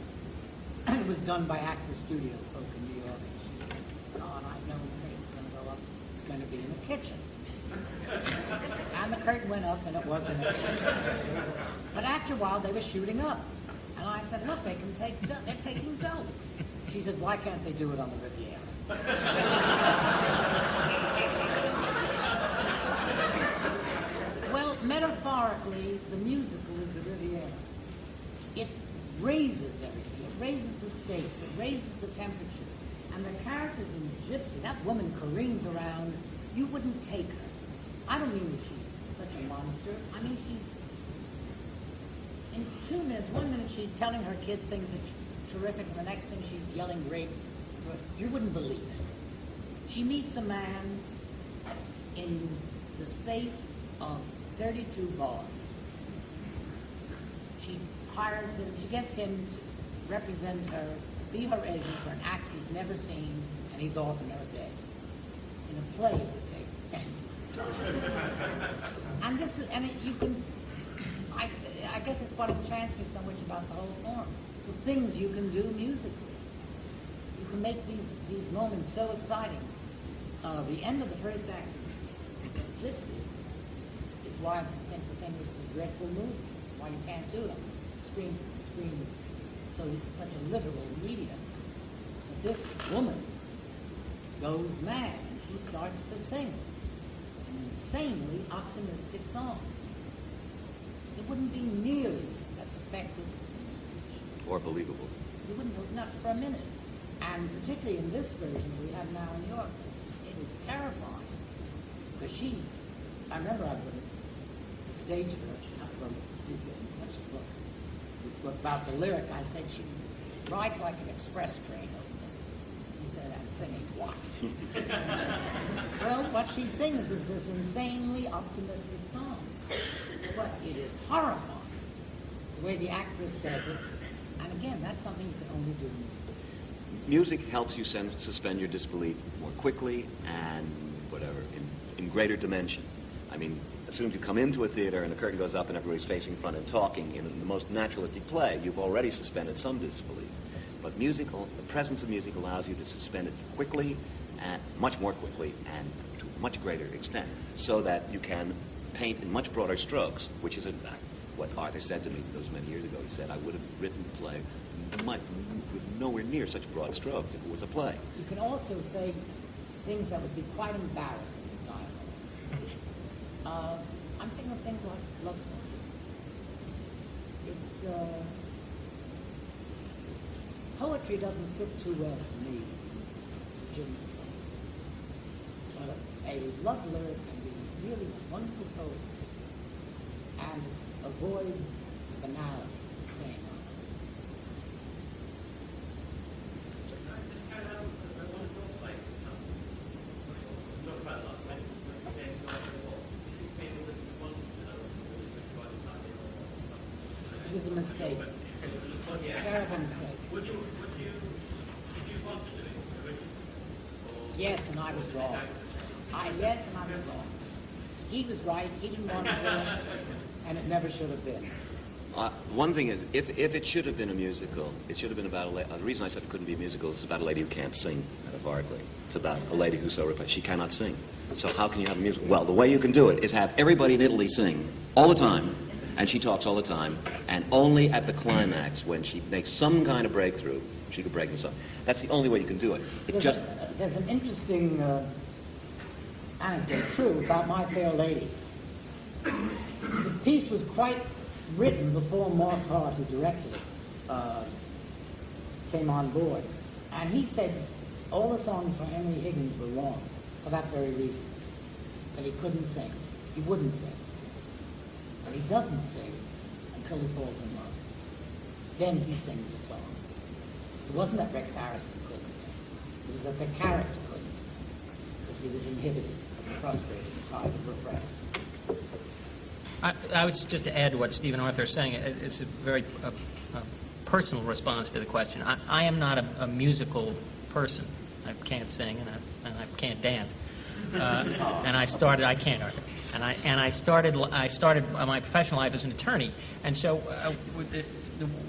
And it was done by Actors Studio folk in New York. And she said, oh, and I've known the curtain's going to go up. It's going to be in the kitchen. And the curtain went up, and it was in the kitchen. But after a while, they were shooting up. And I said, look, they're taking dope. She said, why can't they do it on the Riviera? Well, metaphorically, the musical is the Riviera. It raises everything. It raises the stakes. It raises the temperature. And the characters in Gypsy, that woman careens around, you wouldn't take her. I don't mean that she's such a monster. I mean, in 2 minutes, 1 minute she's telling her kids things that are terrific, and the next thing she's yelling rape. You wouldn't believe it. She meets a man in the space of 32 bars. She hires him, she gets him to represent her, be her agent for an act he's never seen, and he's off in her day. In a play, it would take. I guess it's what enchants me so much about the whole form. The things you can do musically. You can make these moments so exciting. The end of the first act of Gypsy is why I think the thing is a dreadful movie. Why you can't do it. Screen is such a literal medium. But this woman goes mad and she starts to sing an insanely optimistic song. It wouldn't be nearly as effective in speech. Or believable. You wouldn't, not for a minute. And particularly in this version we have now in New York, it is terrifying. Because I remember I wrote a stage version, I wrote in such a book about the lyric. I said she rides like an express train over there. He said, I'm singing what? Well, what she sings is this insanely optimistic song. But it is horrifying, the way the actress does it. And again, that's something you can only do in music. Music helps you suspend your disbelief more quickly and in greater dimension. I mean, as soon as you come into a theater and the curtain goes up and everybody's facing front and talking in the most naturalistic play, you've already suspended some disbelief. But the presence of music allows you to suspend it quickly, and much more quickly, and to a much greater extent, so that you can paint in much broader strokes, which is in fact what Arthur said to me those many years ago. He said, I would have written the play with nowhere near such broad strokes if it was a play. You can also say things that would be quite embarrassing in dialogue. I'm thinking of things like love songs. Poetry doesn't fit too well for me, Jim. But a love lyric can be really wonderful poetry and avoids banality. It was a mistake. Terrible mistake. Did you want to do it? Yes, and I was wrong. Yes, and I was wrong. He was right. He didn't want to do it, and it never should have been. One thing is, if it should have been a musical, it should have been about the reason I said it couldn't be a musical is about a lady who can't sing, metaphorically. It's about a lady who's so repressed she cannot sing. So how can you have a musical? Well, the way you can do it is have everybody in Italy sing all the time, and she talks all the time, and only at the climax, when she makes some kind of breakthrough, she could break the song. That's the only way you can do it. There's an interesting anecdote, true, about My Fair Lady. The piece was quite written before Moss Hart, who directed it, came on board. And he said all the songs for Henry Higgins were wrong for that very reason. That he couldn't sing. He wouldn't sing. But he doesn't sing until he falls in love. Then he sings a song. It wasn't that Rex Harrison couldn't sing. It was that the character couldn't. Because he was inhibited, frustrated, tired, repressed. I would just add to what Stephen Arthur is saying. It's a very personal response to the question. I am not a musical person. I can't sing and I can't dance. And I can't, Arthur. And I started my professional life as an attorney. And so,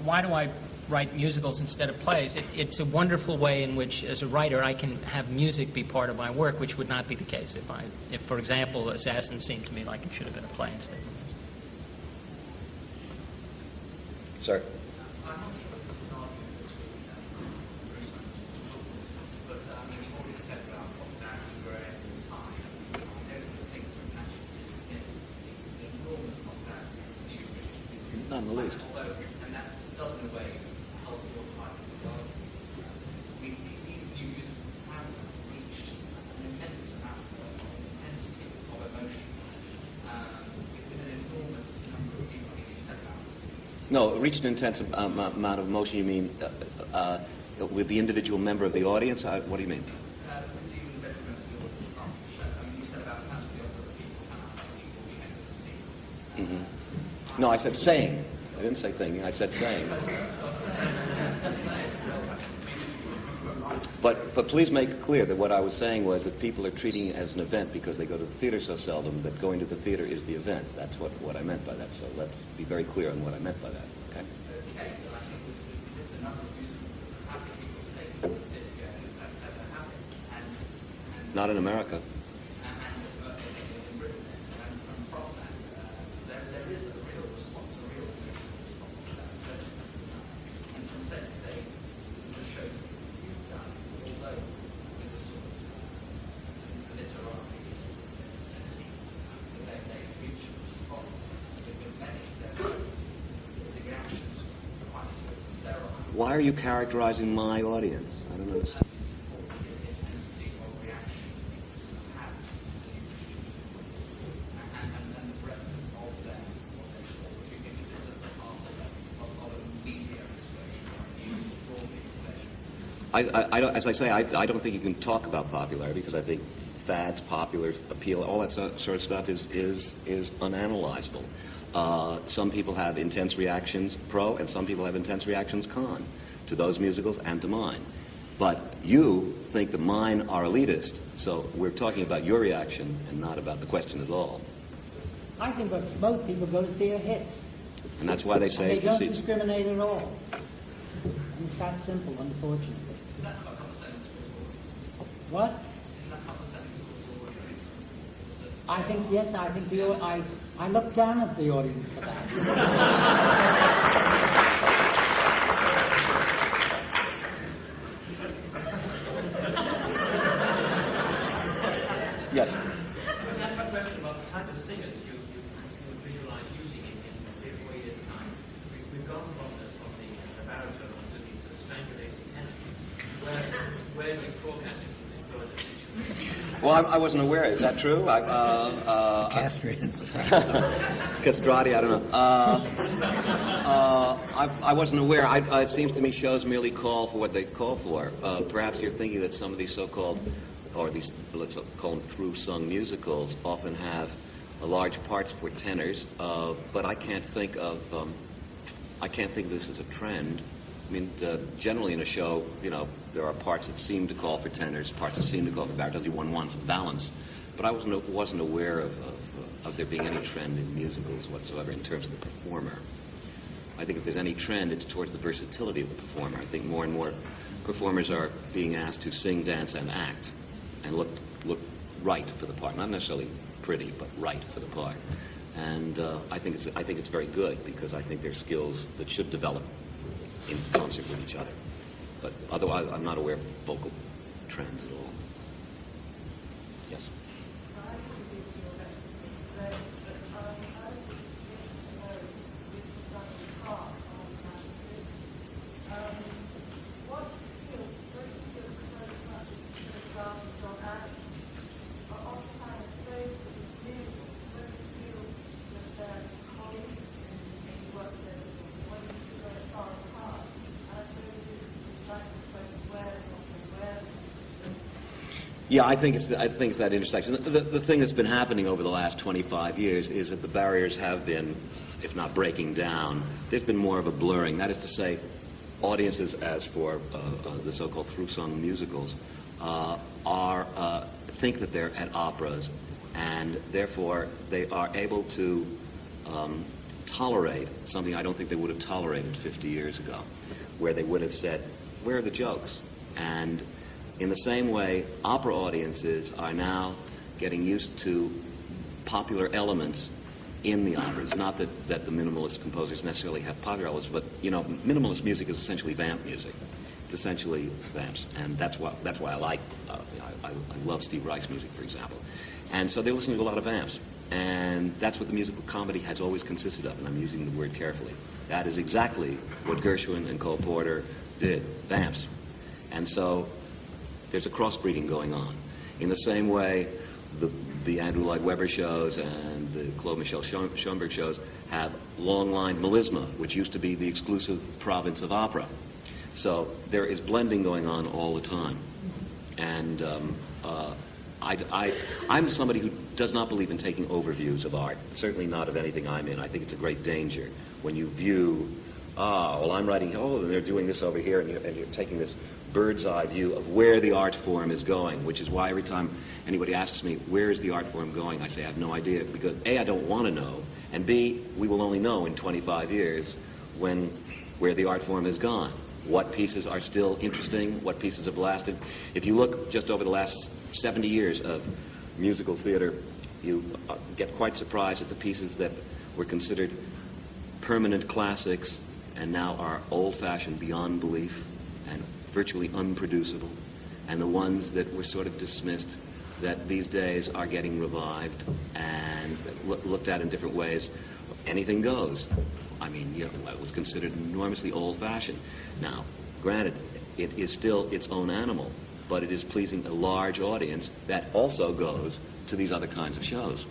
why do I write musicals instead of plays? It's a wonderful way in which, as a writer, I can have music be part of my work, which would not be the case if, for example, Assassin seemed to me like it should have been a play instead of a musical. Sir. I least. Although, and that does in a way help your fight with the arguments. These new musical have reached an immense amount of intensity of emotion with an enormous number of people. I think you said that. No, reached an intense amount of emotion, you mean with the individual member of the audience? What do you mean? With you in the bedroom of the audience after the show, I mean, you said about how the other people and how people behave in the scenes. No, I said saying. I didn't say thinking. I said saying. But please make it clear that what I was saying was that people are treating it as an event because they go to the theater so seldom that going to the theater is the event. That's what I meant by that. So let's be very clear on what I meant by that. Okay? Okay, but I think with the number of musicals that have people take this as a habit, and Not in America. in Britain, and from that, there is a real response, a real emotional response to that. And from say to say, the shows that you've done, although with a sort of literary, they reach a response with many, the reactions are quite sort of sterile. Why are you characterizing my audience? I don't understand. As I say, I don't think you can talk about popularity because I think fads, popular appeal, all that sort of stuff is unanalyzable. Some people have intense reactions pro, and some people have intense reactions con to those musicals and to mine. But you think that mine are elitist, so we're talking about your reaction and not about the question at all. I think that most people go to see a hits. And that's why they And say they don't see- discriminate at all. And it's that simple, unfortunately. What? I think, yes, I think I look down at the audience for that. Yes. That's my question about the type of singers you visualize using in 3 or 4 years' time. We've gone from the baritone to the strangulated tenor. Where do we forecast it from the situation? Well, I wasn't aware. Is that true? Castrated. Castrati, I don't know. I wasn't aware. It seems to me shows merely call for what they call for. Perhaps you're thinking that some of these so-called, or these, let's call them through-sung musicals, often have large parts for tenors, but I can't think of this as a trend. I mean, generally in a show, there are parts that seem to call for tenors, parts that seem to call for baritones. One wants a balance. But I wasn't aware of there being any trend in musicals whatsoever in terms of the performer. I think if there's any trend, it's towards the versatility of the performer. I think more and more performers are being asked to sing, dance, and act, and look right for the part. Not necessarily pretty, but right for the part. And I think it's very good because I think they're skills that should develop in concert with each other. But otherwise, I'm not aware of vocal trends at all. Yes. Yeah, I think it's that intersection. The thing that's been happening over the last 25 years is that the barriers have been, if not breaking down, there's been more of a blurring. That is to say, audiences, as for the so-called through-sung musicals, think that they're at operas, and therefore they are able to tolerate something I don't think they would have tolerated 50 years ago, where they would have said, "Where are the jokes?" And in the same way, opera audiences are now getting used to popular elements in the operas. Not that the minimalist composers necessarily have popular elements, but minimalist music is essentially vamp music. It's essentially vamps, and that's why I like I love Steve Reich's music, for example. And so they're listening to a lot of vamps, And that's what the musical comedy has always consisted of, and I'm using the word carefully. That is exactly what Gershwin and Cole Porter did, vamps. And so there's a crossbreeding going on. In the same way, the Andrew Lloyd Webber shows and the Claude Michel Schoenberg shows have long-line melisma, which used to be the exclusive province of opera. So there is blending going on all the time. And I'm somebody who does not believe in taking overviews of art, certainly not of anything I'm in. I think it's a great danger when you view, I'm writing, and they're doing this over here, and you're taking this bird's eye view of where the art form is going, which is why every time anybody asks me, where is the art form going, I say I have no idea, because A, I don't want to know, and B, we will only know in 25 years where the art form is gone. What pieces are still interesting, what pieces have lasted. If you look just over the last 70 years of musical theater, you get quite surprised at the pieces that were considered permanent classics and now are old-fashioned beyond belief and virtually unproducible, and the ones that were sort of dismissed that these days are getting revived and looked at in different ways. Anything goes. I mean, it was considered enormously old-fashioned. Now, granted, it is still its own animal, but it is pleasing a large audience that also goes to these other kinds of shows.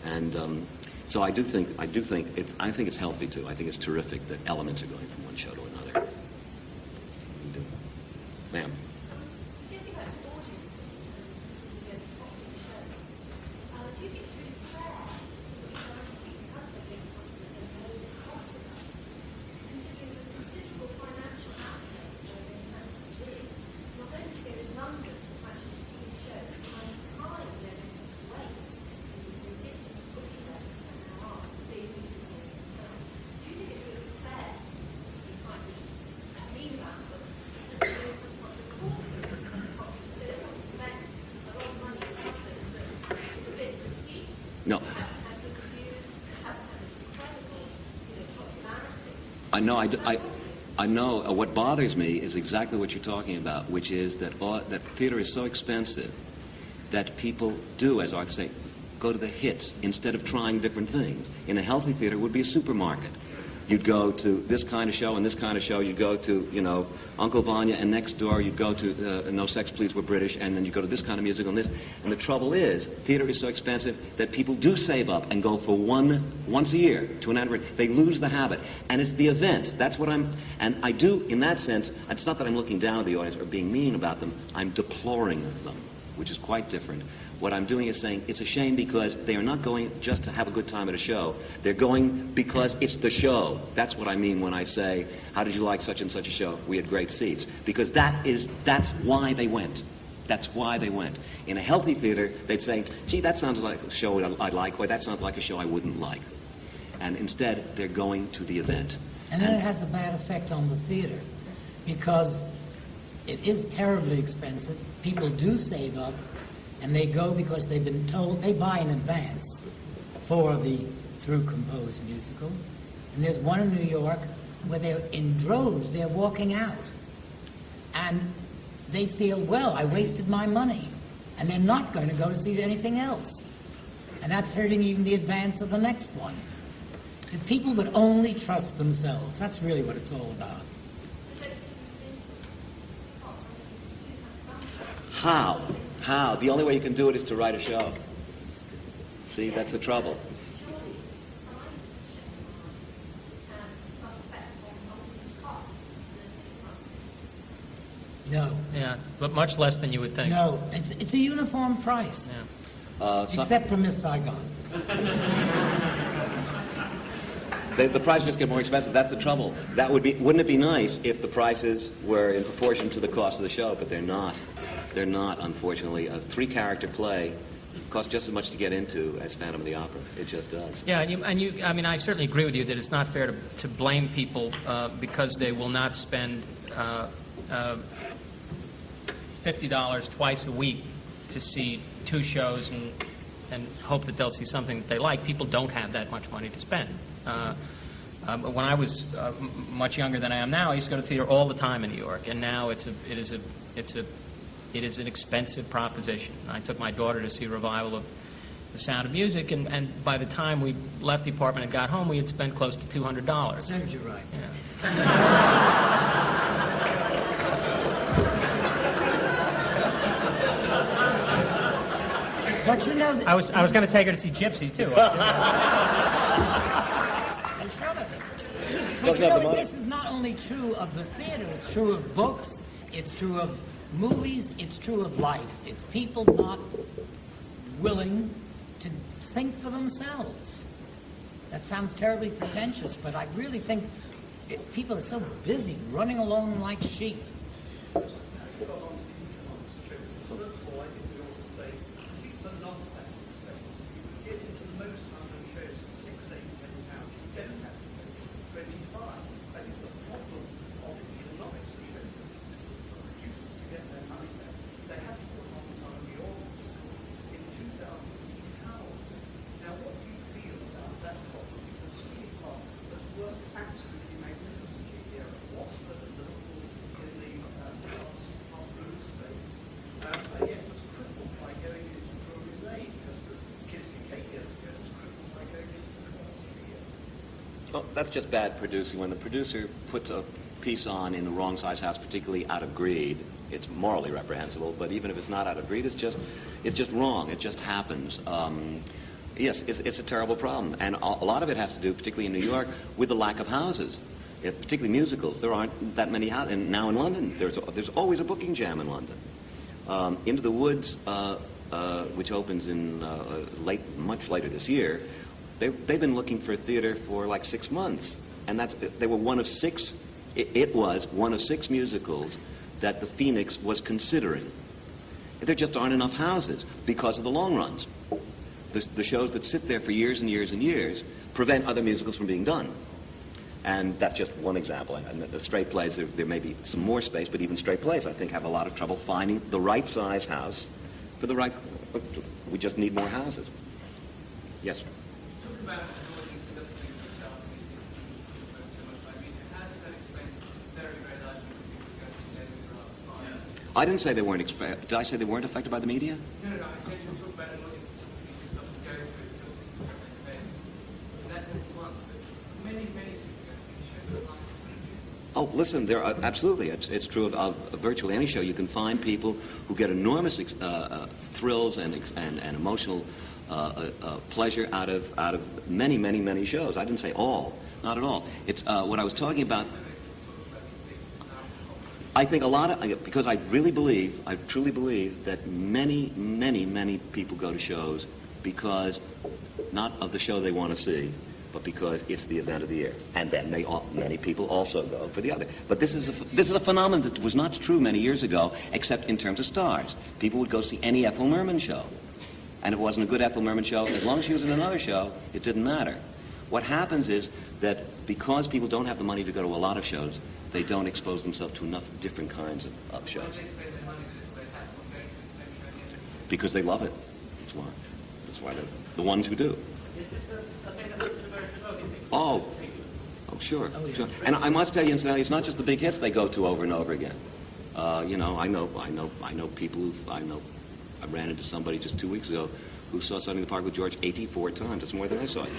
And so I think it's healthy too. I think it's terrific that elements are going from one show to another. Ma'am. Getting back to audiences and popular shows, do you think through prayer, which I think is husband being something that they know is confident, considering the considerable financial outlay during the pandemic is, not only to go to London to actually see the show, but time they're going to wait to get to the push levels and how are big musical concerned. Do you think it's really fair to try to mean about them? No. I know. What bothers me is exactly what you're talking about, which is that theater is so expensive that people do, as Art say, go to the hits instead of trying different things. In a healthy theater, it would be a supermarket. You'd go to this kind of show and this kind of show. You'd go to, Uncle Vanya, and next door you'd go to No Sex, Please, We're British, and then you go to this kind of musical and this. And the trouble is, theater is so expensive that people do save up and go for once a year to an anniversary. They lose the habit. And it's the event. That's what and I do, in that sense, it's not that I'm looking down at the audience or being mean about them. I'm deploring them, which is quite different. What I'm doing is saying it's a shame because they are not going just to have a good time at a show. They're going because it's the show. That's what I mean when I say, how did you like such and such a show? We had great seats. Because that's why they went. That's why they went. In a healthy theater, they'd say, gee, that sounds like a show I'd like, or that sounds like a show I wouldn't like. And instead, they're going to the event. And then it has a bad effect on the theater because it is terribly expensive. People do save up. And they go because they've been told, they buy in advance for the through composed musical. And there's one in New York where they're in droves, they're walking out. And they feel, well, I wasted my money. And they're not going to go to see anything else. And that's hurting even the advance of the next one. If people would only trust themselves, that's really what it's all about. How? The only way you can do it is to write a show. See, that's the trouble. No. Yeah, but much less than you would think. No, it's a uniform price. Yeah. Except for Miss Saigon. The prices just get more expensive. That's the trouble. Wouldn't it be nice if the prices were in proportion to the cost of the show? But they're not. They're not, unfortunately. A 3-character play costs just as much to get into as Phantom of the Opera. It just does. Yeah, I mean, I certainly agree with you that it's not fair to blame people because they will not spend $50 twice a week to see 2 shows and hope that they'll see something that they like. People don't have that much money to spend. When I was much younger than I am now, I used to go to theater all the time in New York, and now it is an expensive proposition. I took my daughter to see a revival of The Sound of Music, and by the time we left the apartment and got home, we had spent close to $200. Serves you right. But you know, I was going to take her to see Gypsy too. but you know, this is not only true of the theater, it's true of books, it's true of movies, it's true of life. It's people not willing to think for themselves. That sounds terribly pretentious, but I really think people are so busy running along like sheep. Well, that's just bad producing. When the producer puts a piece on in the wrong size house, particularly out of greed, it's morally reprehensible. But even if it's not out of greed, it's just wrong. It just happens. Yes, it's a terrible problem, and a lot of it has to do, particularly in New York, with the lack of houses. Particularly musicals. There aren't that many houses. And now in London, there's always a booking jam in London. Into the Woods, which opens in much later this year. They've been looking for a theater for like 6 months, and they were one of six. It was one of 6 musicals that the Phoenix was considering. There just aren't enough houses because of the long runs. The shows that sit there for years and years and years prevent other musicals from being done. And that's just one example. And the straight plays, there may be some more space, but even straight plays, I think, have a lot of trouble finding the right size house for the right. We just need more houses. Yes, sir. Talking about the audience that doesn't think of itself and is so much by media, how does that explain very, very large number of people going to the theatre? I didn't say they weren't. Did I say they weren't affected by the media? No. I said you talk about an audience that doesn't go to it, that's only one. But many people go to the shows online. Oh, listen, there are absolutely. It's true of virtually any show. You can find people who get enormous thrills and emotional pleasure out of many shows. I didn't say all, not at all. It's what I was talking about. I think a lot of, because I truly believe that many people go to shows because not of the show they want to see, but because it's the event of the year, and then many people also go for the other. But this is a phenomenon that was not true many years ago, except in terms of stars. People would go see any Ethel Merman show, and if it wasn't a good Ethel Merman show, as long as she was in another show, it didn't matter. What happens is that because people don't have the money to go to a lot of shows, they don't expose themselves to enough different kinds of shows. Because they love it. That's why they're the ones who do. Oh, sure. And I must tell you, incidentally, it's not just the big hits they go to over and over again. I know people I ran into somebody just 2 weeks ago who saw Sunday in the Park with George 84 times. That's more than I saw you.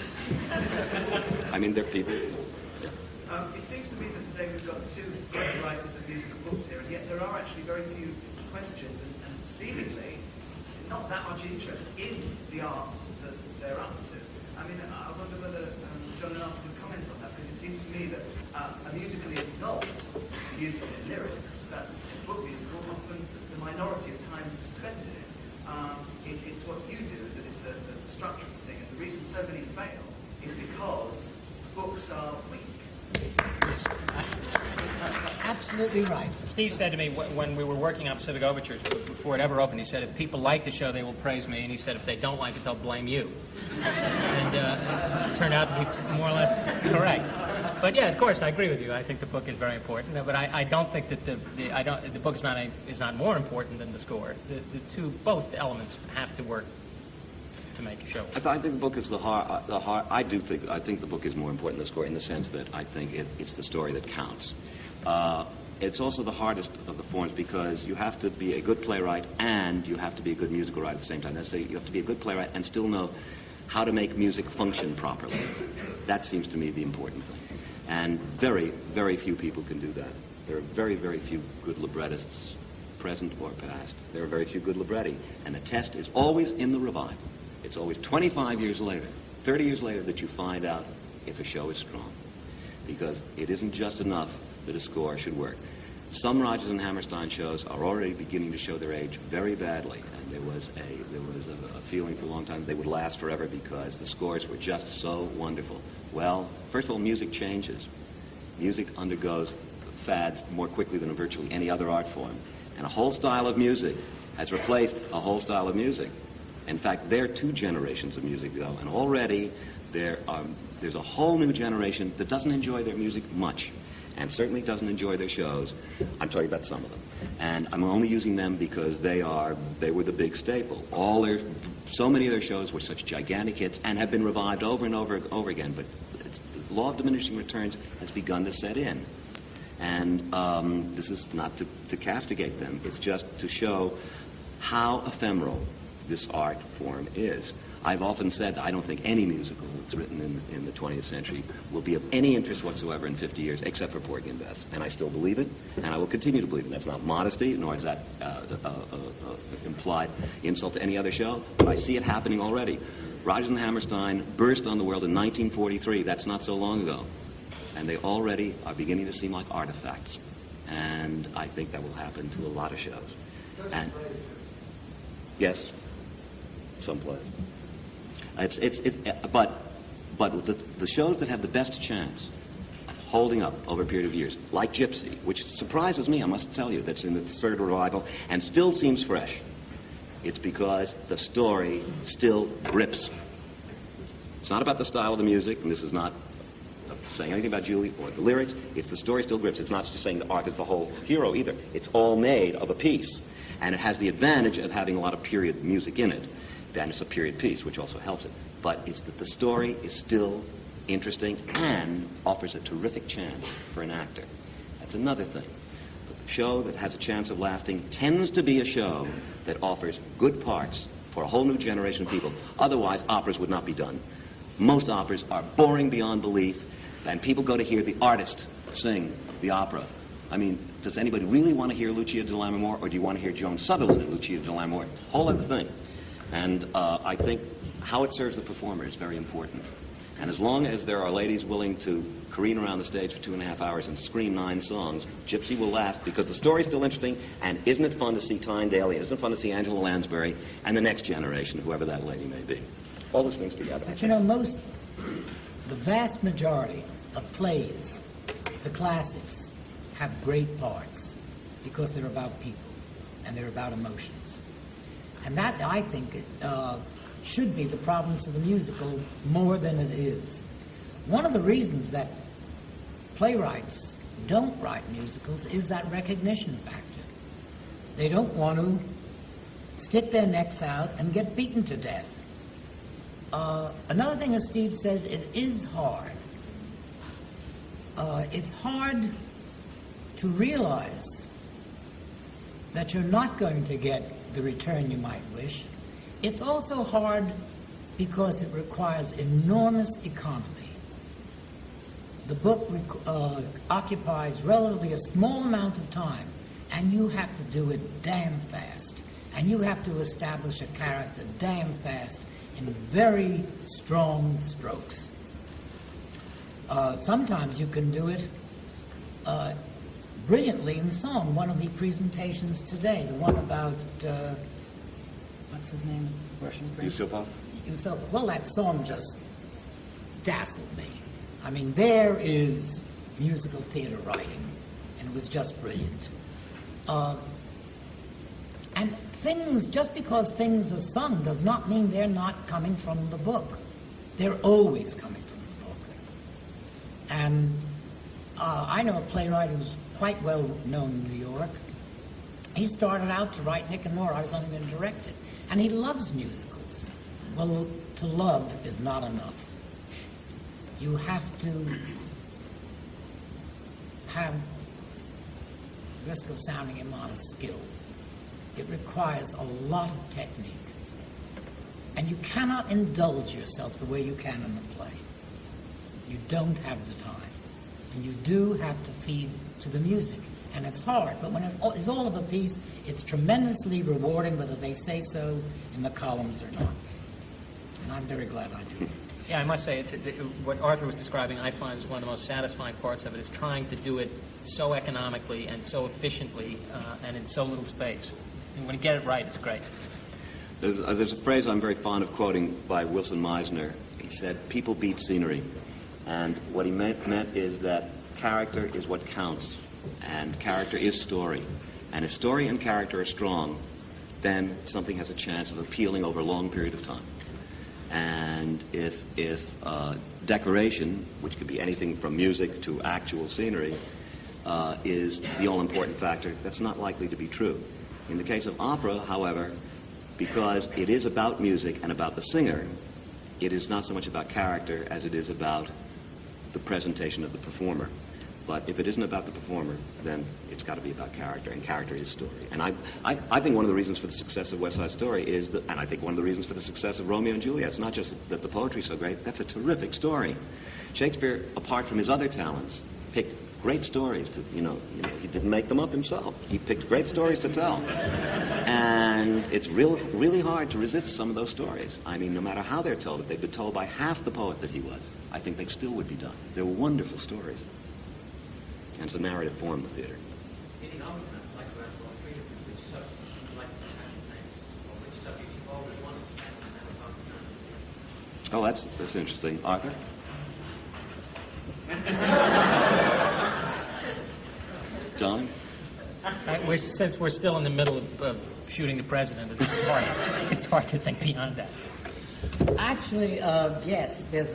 I mean, they're people. It seems to me that today we've got 2 great writers of musical books here, and yet there are actually very few questions and seemingly not that much interest in the art that they're up to. I mean, I wonder whether John and I can comment on that, because it seems to me that a musical is not musical in lyrics. That's a book musical, often the minority of time spent in it. It's what you do that is the structure of the thing, and the reason so many fail is because books are weak. Absolutely right. Steve said to me when we were working on Pacific Overtures, before it ever opened, he said, if people like the show, they will praise me, and he said, if they don't like it, they'll blame you. And it turned out to be more or less correct. But yeah, of course, I agree with you. I think the book is very important, but I don't think that the book is not more important than the score. Both elements have to work to make a show. I think the book is the heart. I think the book is more important than the score, in the sense that I think it's the story that counts. it's also the hardest of the forms because you have to be a good playwright and you have to be a good musical writer at the same time. That's you have to be a good playwright and still know how to make music function properly. That seems to me the important thing. And very, very few people can do that. There are very, very few good librettists, present or past. There are very few good libretti. And the test is always in the revival. It's always 25 years later, 30 years later that you find out if a show is strong. Because it isn't just enough that a score should work. Some Rodgers and Hammerstein shows are already beginning to show their age very badly, and there was a feeling for a long time they would last forever because the scores were just so wonderful. Well, first of all, music changes. Music undergoes fads more quickly than virtually any other art form, and a whole style of music has replaced a whole style of music. In fact, there are two generations of music though, and already there's a whole new generation that doesn't enjoy their music much. And certainly doesn't enjoy their shows. I'm talking about some of them. And I'm only using them because they were the big staple. So many of their shows were such gigantic hits and have been revived over and over again. But the law of diminishing returns has begun to set in. And this is not to castigate them. It's just to show how ephemeral this art form is. I've often said that I don't think any musical that's written in the 20th century will be of any interest whatsoever in 50 years, except for Porgy and Bess. And I still believe it, and I will continue to believe it. That's not modesty, nor is that implied insult to any other show, but I see it happening already. Rodgers and Hammerstein burst on the world in 1943. That's not so long ago. And they already are beginning to seem like artifacts. And I think that will happen to a lot of shows. And yes, some plays. But the shows that have the best chance of holding up over a period of years, like Gypsy, which surprises me, I must tell you, that's in the third revival and still seems fresh. It's because the story still grips. It's not about the style of the music, and this is not saying anything about Julie or the lyrics. It's the story still grips. It's not just saying that Arthur's the whole hero either. It's all made of a piece, and it has the advantage of having a lot of period music in it. And it's a period piece, which also helps it. But it's that the story is still interesting and offers a terrific chance for an actor. That's another thing. The show that has a chance of lasting tends to be a show that offers good parts for a whole new generation of people. Otherwise, operas would not be done. Most operas are boring beyond belief, and people go to hear the artist sing the opera. I mean, does anybody really want to hear Lucia di Lammermoor, or do you want to hear Joan Sutherland in Lucia di Lammermoor? Whole other thing. And I think how it serves the performer is very important. And as long as there are ladies willing to careen around the stage for 2.5 hours and scream 9 songs, Gypsy will last because the story's still interesting, and isn't it fun to see Tyne Daly, isn't it fun to see Angela Lansbury, and the next generation, whoever that lady may be. All those things together. But you know, the vast majority of plays, the classics, have great parts because they're about people and they're about emotions. And that, I think, should be the province of the musical more than it is. One of the reasons that playwrights don't write musicals is that recognition factor. They don't want to stick their necks out and get beaten to death. Another thing, as Steve said, it is hard. It's hard to realize that you're not going to get the return you might wish. It's also hard because it requires enormous economy. The book occupies relatively a small amount of time, and you have to do it damn fast. And you have to establish a character damn fast in very strong strokes. Sometimes you can do it brilliantly in song. One of the presentations today, the one about, what's his name? Russian Prince? Yusupov. Well, that song just dazzled me. I mean, there is musical theater writing, and it was just brilliant. And things, just because things are sung does not mean they're not coming from the book. They're always coming from the book. And I know a playwright who's quite well known in New York. He started out to write Nick and Nora. I was only going to direct it. And he loves musicals. Well, to love is not enough. You have to have risk of sounding immodest, skill. It requires a lot of technique. And you cannot indulge yourself the way you can in the play. You don't have the time. And you do have to feed to the music. And it's hard, but when it's all of a piece, it's tremendously rewarding, whether they say so in the columns or not. And I'm very glad I do. Yeah, I must say, what Arthur was describing, I find is one of the most satisfying parts of it, is trying to do it so economically and so efficiently and in so little space. And when you get it right, it's great. There's a phrase I'm very fond of quoting by Wilson Meisner. He said, "People beat scenery." And what he meant is that character is what counts, and character is story. And if story and character are strong, then something has a chance of appealing over a long period of time. And if decoration, which could be anything from music to actual scenery, is the all-important factor, that's not likely to be true. In the case of opera, however, because it is about music and about the singer, it is not so much about character as it is about the presentation of the performer. But if it isn't about the performer, then it's got to be about character, and character is story. And I think one of the reasons for the success of West Side Story is that, and I think one of the reasons for the success of Romeo and Juliet, it's not just that the poetry's so great, that's a terrific story. Shakespeare, apart from his other talents, picked great stories to, he didn't make them up himself. He picked great stories to tell. And it's really hard to resist some of those stories. I mean, no matter how they're told, if they'd been told by half the poet that he was, I think they still would be done. They're wonderful stories. And it's a narrative form of theater. Any argument I'd like to ask all three of you, which subjects you'd like to tackle next, or which subjects you've always wanted to tackle and never talked about? Oh, that's interesting. Arthur? John? Since we're still in the middle of shooting the president, it's hard to think beyond that. Actually, yes, there's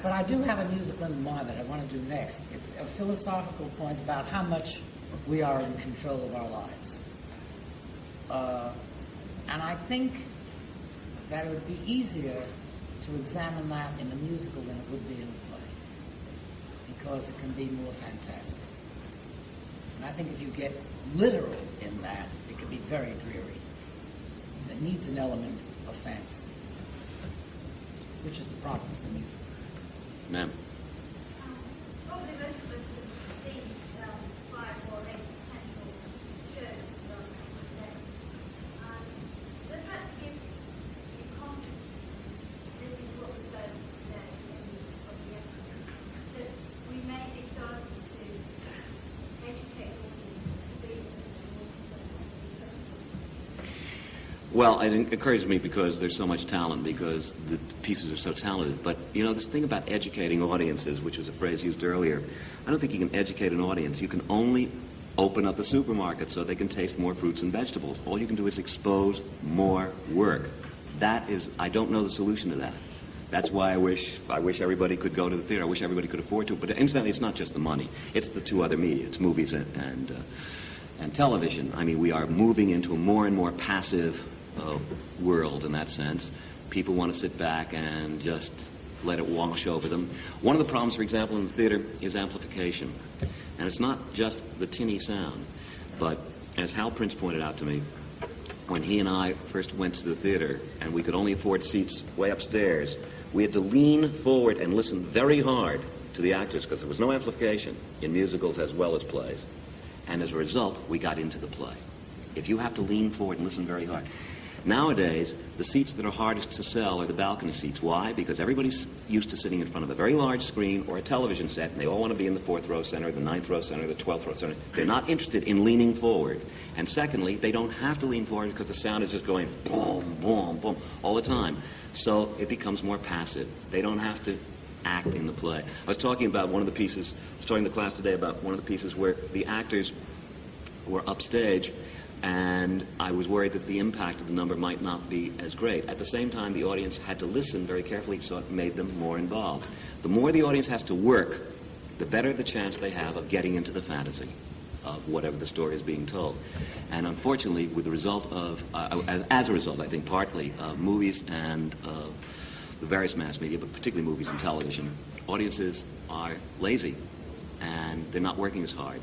but I do have a musical in mind that I want to do next. It's a philosophical point about how much we are in control of our lives. And I think that it would be easier to examine that in a musical than it would be in a play, because it can be more fantastic. And I think if you get literal in that, it can be very dreary. It needs an element of fantasy, which is the province of the music. Ma'am? Probably most of us have seen 5 or 8 potential shows today. Does that give you confidence, listening to what we've heard today from the experts, that we may be starting to educate audiences to be Well, it encourages me because there's so much talent, because the pieces are so talented. But, this thing about educating audiences, which was a phrase used earlier, I don't think you can educate an audience. You can only open up a supermarket so they can taste more fruits and vegetables. All you can do is expose more work. I don't know the solution to that. That's why I wish everybody could go to the theater. I wish everybody could afford to. But incidentally, it's not just the money. It's the two other media. It's movies and television. I mean, we are moving into a more and more passive world in that sense. People want to sit back and just let it wash over them. One of the problems, for example, in the theater is amplification. And it's not just the tinny sound, but as Hal Prince pointed out to me, when he and I first went to the theater and we could only afford seats way upstairs, we had to lean forward and listen very hard to the actors because there was no amplification in musicals as well as plays. And as a result, we got into the play. If you have to lean forward and listen very hard. Nowadays, the seats that are hardest to sell are the balcony seats. Why? Because everybody's used to sitting in front of a very large screen or a television set, and they all want to be in the 4th row center, the 9th row center, the 12th row center. They're not interested in leaning forward. And secondly, they don't have to lean forward because the sound is just going boom, boom, boom all the time. So it becomes more passive. They don't have to act in the play. I was talking about one of the pieces, talking to the class today about one of the pieces where the actors were upstage, and I was worried that the impact of the number might not be as great. At the same time, the audience had to listen very carefully, so it made them more involved. The more the audience has to work, the better the chance they have of getting into the fantasy of whatever the story is being told. And unfortunately, with the result of, as a result, I think partly, of movies and the various mass media, but particularly movies and television, audiences are lazy, and they're not working as hard.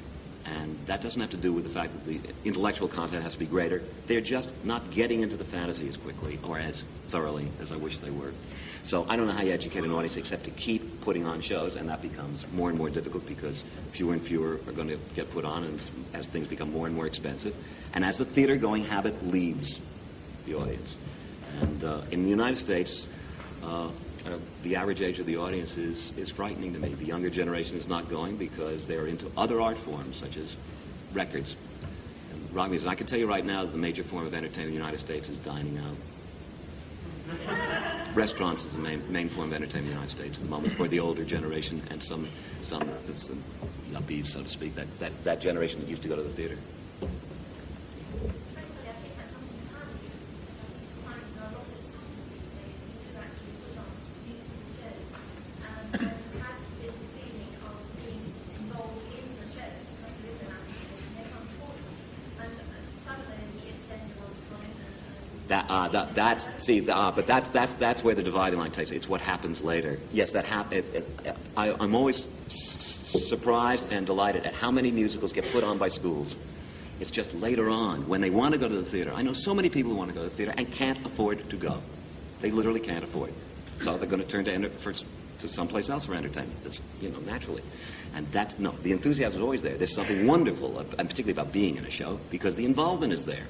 And that doesn't have to do with the fact that the intellectual content has to be greater. They're just not getting into the fantasy as quickly or as thoroughly as I wish they were. So I don't know how you educate an audience except to keep putting on shows, and that becomes more and more difficult because fewer and fewer are going to get put on and as things become more and more expensive. And as the theater-going habit leaves the audience. And in the United States, the average age of the audience is frightening to me. The younger generation is not going because they're into other art forms, such as records and rock music. And I can tell you right now that the major form of entertainment in the United States is dining out. Restaurants is the main form of entertainment in the United States at the moment for the older generation and some yuppies, so to speak, that generation that used to go to the theater. Frankly, I think that's something entirely different. I find there are a lot of schools these days who do actually put on musical shows and have this feeling of being involved in the show because there is an atmosphere and they come forward. And some of those kids tend to want to come in and That's where the dividing line takes. It's what happens later. Yes, I'm always surprised and delighted at how many musicals get put on by schools. It's just later on when they want to go to the theater. I know so many people who want to go to the theater and can't afford to go. They literally can't afford. So they're going to turn to someplace else for entertainment. That's, naturally. And the enthusiasm is always there. There's something wonderful, and particularly about being in a show, because the involvement is there.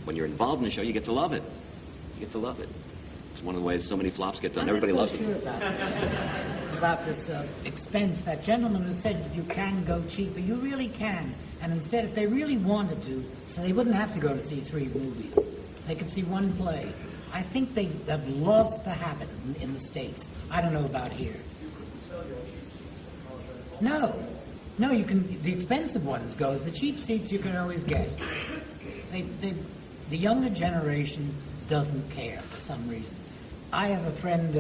When you're involved in a show, you get to love it. You get to love it. It's one of the ways so many flops get done. Everybody loves it. About this expense. That gentleman who said you can go cheaper, you really can. And instead, if they really wanted to, so they wouldn't have to go to see 3 movies. They could see 1 play. I think they have lost the habit in the States. I don't know about here. No, you can. The expensive ones goes. The cheap seats you can always get. The younger generation doesn't care for some reason. I have a friend,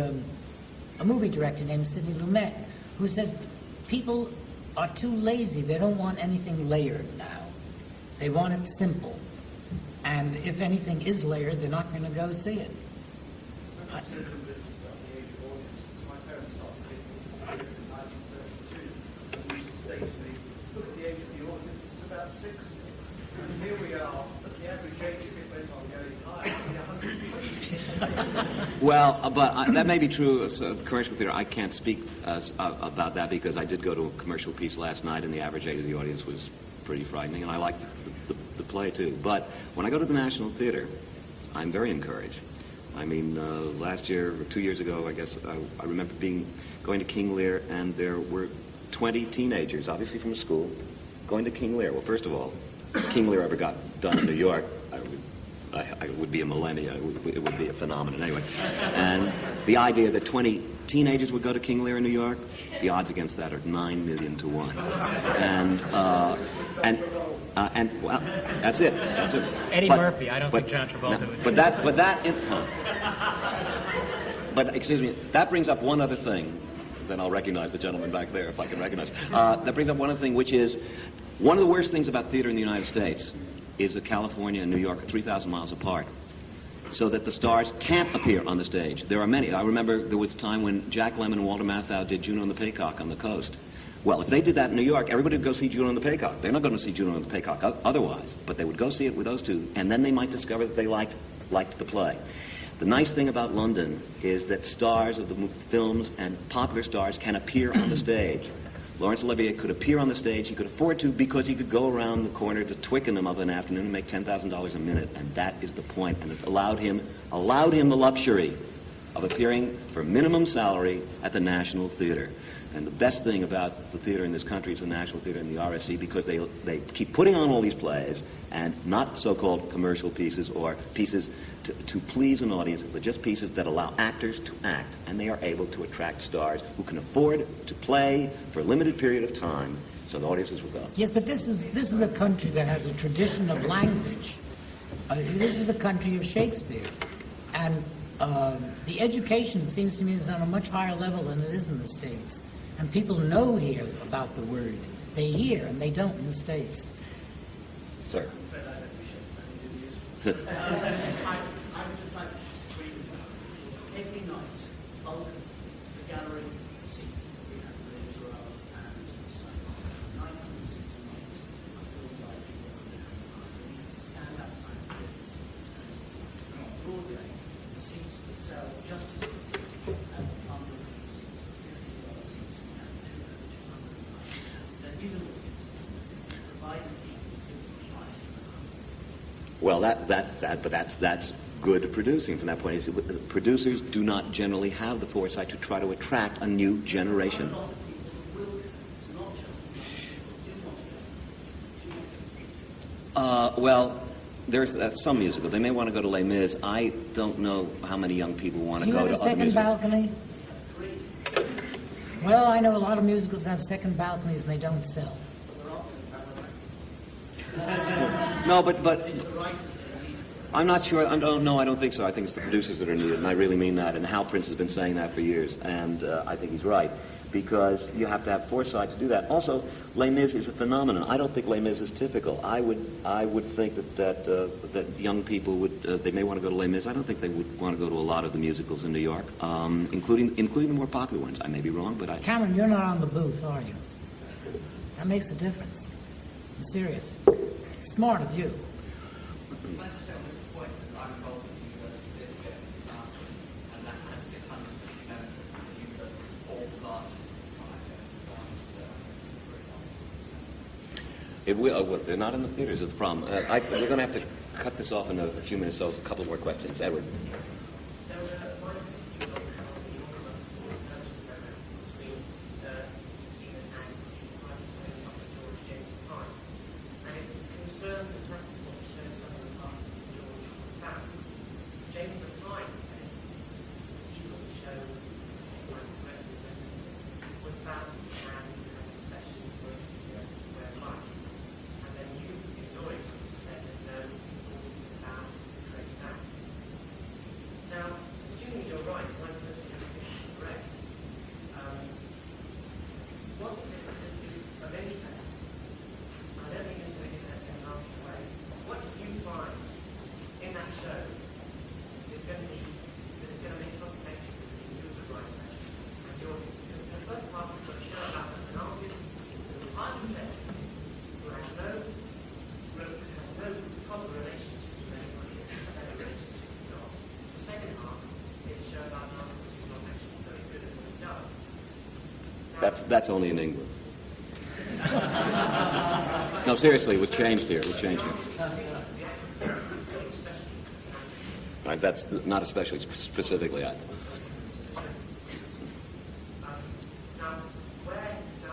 a movie director named Sidney Lumet, who said people are too lazy. They don't want anything layered now. They want it simple. And if anything is layered, they're not going to go see it. I'm so convinced about the age of audience. My parents started getting in 1932, and used to say to me, look at the age of the audience, it's about 60. And here we are, at the average age, if it went on going higher, it'd be 120. Well, but that may be true of commercial theater. I can't speak about that because I did go to a commercial piece last night, and the average age of the audience was pretty frightening, and I liked the play too. But when I go to the National Theater, I'm very encouraged. I mean, last year or 2 years ago, I guess, I remember going to King Lear, and there were 20 teenagers, obviously from a school, going to King Lear. Well, first of all, if King Lear ever got done in New York, I would be a millennia. It would be a phenomenon anyway. And the idea that 20 teenagers would go to King Lear in New York, the odds against that are 9 million to 1. And well, that's it. Eddie Murphy. I don't think John Travolta would. But excuse me. That brings up one other thing. Then I'll recognize the gentleman back there if I can recognize. That brings up one other thing, which is one of the worst things about theater in the United States is that California and New York are 3,000 miles apart, so that the stars can't appear on the stage. There are many. I remember there was a time when Jack Lemmon and Walter Matthau did Juno and the Paycock on the coast. Well, if they did that in New York, everybody would go see Juno and the Paycock. They're not going to see Juno and the Paycock otherwise, but they would go see it with those two, and then they might discover that they liked the play. The nice thing about London is that stars of the films and popular stars can appear on the stage. Laurence Olivier could appear on the stage. He could afford to because he could go around the corner to Twickenham of an afternoon and make $10,000 a minute, and that is the point. And it allowed him the luxury of appearing for minimum salary at the National Theater. And the best thing about the theater in this country is the National Theater and the RSC, because they keep putting on all these plays, and not so-called commercial pieces or pieces to please an audience, but just pieces that allow actors to act, and they are able to attract stars who can afford to play for a limited period of time, so the audiences will go. Yes, but this is a country that has a tradition of language. This is the country of Shakespeare, and the education, it seems to me, is on a much higher level than it is in the States. And people know here about the word. They hear, and they don't in the States. Sir. I would just like to agree with that. Every night, both the gallery seats that we have in Israel and 960 nights, sell just as quickly as a bundle of $50 each and $200. There is an audience, provided you give them price. Well, that's good producing from that point of view. Producers do not generally have the foresight to try to attract a new generation. A lot of people will do it. It's not just people do not do it. Well, there's some musicals. They may want to go to Les Mis. I don't know how many young people want to You go have to a other second musicals. balcony? Well, I know a lot of musicals have second balconies and they don't sell. No, but I'm not sure. I don't think so. I think it's the producers that are needed, and I really mean that. And Hal Prince has been saying that for years, and I think he's right, because you have to have foresight to do that. Also, Les Mis is a phenomenon. I don't think Les Mis is typical. I would think that young people would they may want to go to Les Mis. I don't think they would want to go to a lot of the musicals in New York, including the more popular ones. I may be wrong, but Cameron, you're not on the booth, are you? That makes a difference. I'm serious. Smart of you. I'd like to say on this point that I'm involved in the university this year, for example, and that has 650 members of the university's all largest it will. They're not in the theaters. Is the problem? We're going to have to cut this off in a few minutes. So, a couple more questions, Edward. There was a point you talked about the ornaments for the purchase program between Stephen and the private study of George James Prime. And it concerned exactly what you said some of the past of George was about. James replied and said he would show what the rest of the was about and had a session where life. And then you, ignoring it, said that no, it was about great that. Now, assuming you're right, my first is correct, wasn't it of interest? I don't think this way can last away. What did you find in that show is going to be that is going to make some connection between you as a writer and the audience? Because the first part of the show about an artist who is highly set, who has no proper relationship to anybody, has a relationship with God. The second half is a show about an artist who's not actually very good at what he does. That's only in England. No, seriously, it was changed here. It was changed here. Right, that's not especially specifically. Now,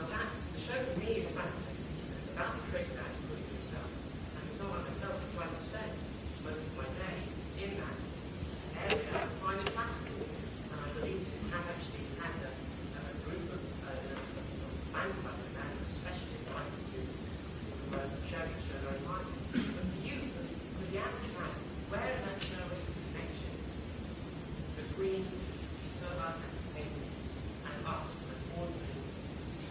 that the show for me is fascinating. It's about the trick that he's putting himself. And it's all about myself to try to spend most of my day in that area. I find it fascinating. And I believe it actually has a group of band players and especially writers who share each other in mind. But for you, for the average man, where in that show is the connection between server entertainment and us as ordinary,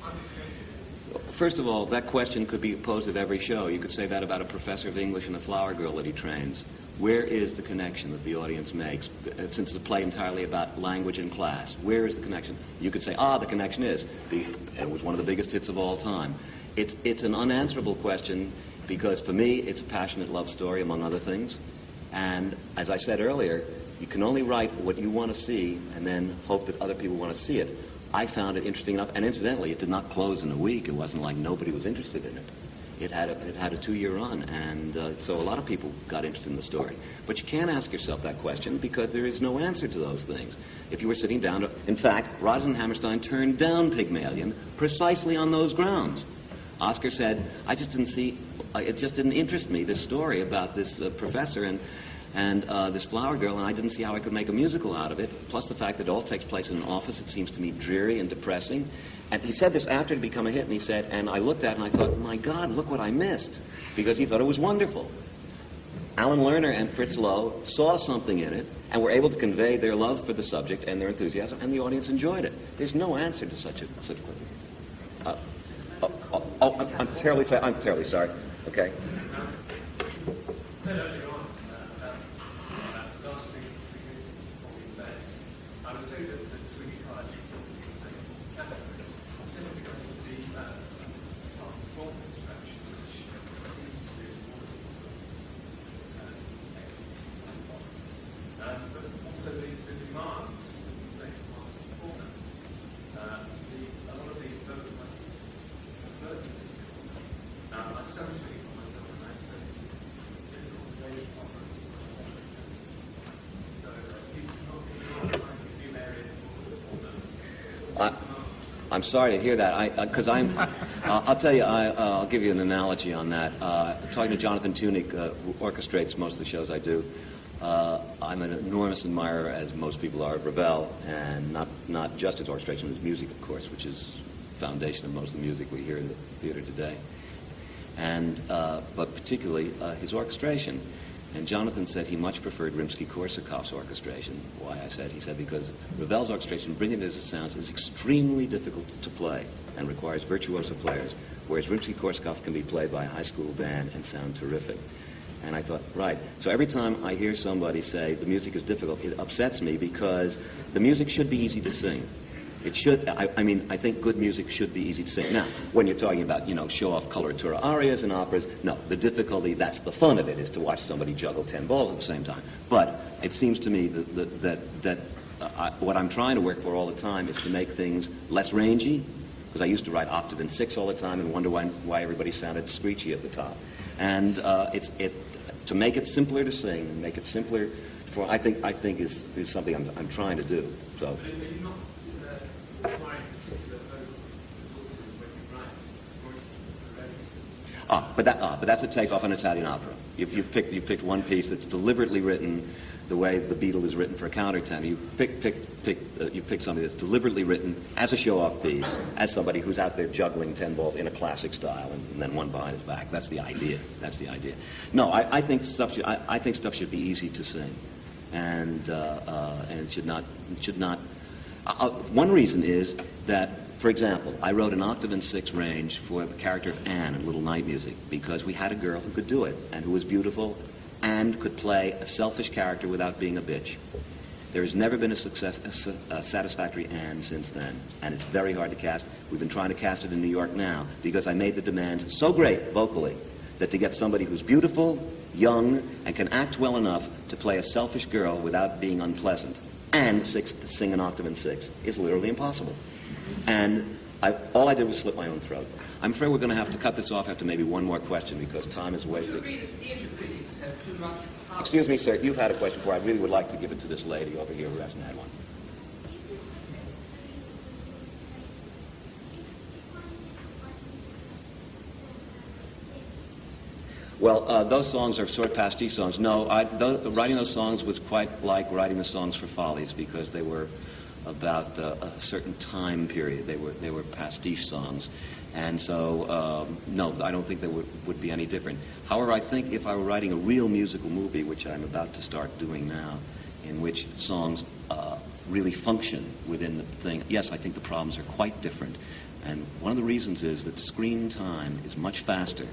untrained? First of all, that question could be posed at every show. You could say that about a professor of English and a flower girl that he trains. Where is the connection that the audience makes? Since it's a play entirely about language and class, where is the connection? You could say, the connection is. It was one of the biggest hits of all time. It's an unanswerable question because for me, it's a passionate love story, among other things. And as I said earlier, you can only write what you want to see and then hope that other people want to see it. I found it interesting enough, and incidentally, it did not close in a week. It wasn't like nobody was interested in it. It had a 2-year run, and so a lot of people got interested in the story. But you can't ask yourself that question because there is no answer to those things. If you were sitting down to... In fact, Rodgers and Hammerstein turned down Pygmalion precisely on those grounds. Oscar said, I just didn't see... It just didn't interest me, this story about this professor and this flower girl, and I didn't see how I could make a musical out of it. Plus the fact that it all takes place in an office, it seems to me dreary and depressing. And he said this after it had become a hit, and he said, and I looked at it and I thought, my God, look what I missed. Because he thought it was wonderful. Alan Lerner and Fritz Lowe saw something in it and were able to convey their love for the subject and their enthusiasm, and the audience enjoyed it. There's no answer to such a question. I'm terribly sorry. Okay. Said earlier on about lasting significance of what we invest. I would say that the Sweeney Card simply because of the performance fraction, which seems to be but also the demand I'm sorry to hear that. Because I'll tell you. I'll give you an analogy on that. Talking to Jonathan Tunick, who orchestrates most of the shows I do. I'm an enormous admirer, as most people are, of Ravel, and not just his orchestration, his music, of course, which is the foundation of most of the music we hear in the theater today. And but particularly his orchestration. And Jonathan said he much preferred Rimsky-Korsakov's orchestration. Why I said? He said because Ravel's orchestration, brilliant as it sounds, is extremely difficult to play and requires virtuoso players, whereas Rimsky-Korsakov can be played by a high school band and sound terrific. And I thought, right. So every time I hear somebody say the music is difficult, it upsets me because the music should be easy to sing. It should. I think good music should be easy to sing. Now, when you're talking about, show-off coloratura arias and operas, no, the difficulty, that's the fun of it, is to watch somebody juggle 10 balls at the same time. But it seems to me that what I'm trying to work for all the time is to make things less rangy, because I used to write octave in 6 all the time and wonder why everybody sounded screechy at the top. And to make it simpler to sing, and make it simpler for, I think is something I'm trying to do. So. But that's a takeoff on Italian opera. You've picked one piece that's deliberately written the way the Beatle is written for a countertenor. You pick something that's deliberately written as a show-off piece, as somebody who's out there juggling 10 balls in a classic style, and then one behind his back. That's the idea. No, I think stuff should be easy to sing, and it should not. One reason is that, for example, I wrote an octave in 6 range for the character of Anne in Little Night Music because we had a girl who could do it and who was beautiful and could play a selfish character without being a bitch. There has never been a satisfactory Anne since then, and it's very hard to cast. We've been trying to cast it in New York now because I made the demand so great vocally that to get somebody who's beautiful, young, and can act well enough to play a selfish girl without being unpleasant and sing an octave in 6 is literally impossible. And all I did was slit my own throat. I'm afraid we're going to have to cut this off after maybe one more question because time is wasted. Do you agree that theatre critics have too much power? Excuse me, sir. You've had a question before. I really would like to give it to this lady over here who hasn't had one. Well, those songs are sort of pastiche songs. No, writing those songs was quite like writing the songs for Follies because they were about a certain time period. They were pastiche songs. And so, no, I don't think they would be any different. However, I think if I were writing a real musical movie, which I'm about to start doing now, in which songs really function within the thing, yes, I think the problems are quite different. And one of the reasons is that screen time is much faster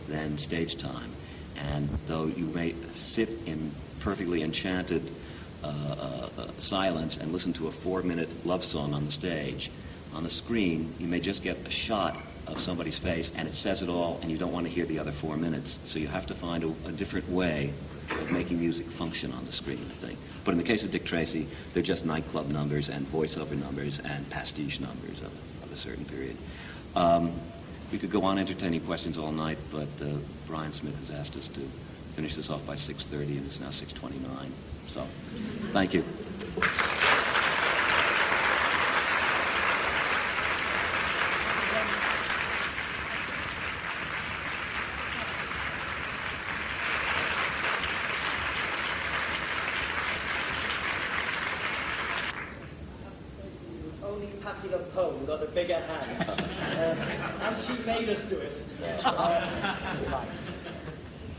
than stage time. And though you may sit in perfectly enchanted silence and listen to a 4-minute love song on the stage, on the screen, you may just get a shot of somebody's face and it says it all and you don't want to hear the other 4 minutes. So you have to find a different way of making music function on the screen, I think. But in the case of Dick Tracy, they're just nightclub numbers and voiceover numbers and pastiche numbers of a certain period. We could go on entertaining questions all night, but Brian Smith has asked us to finish this off by 6:30, and it's now 6:29. So, thank you. Only Patty the Pole got a bigger hand. And she made us do it.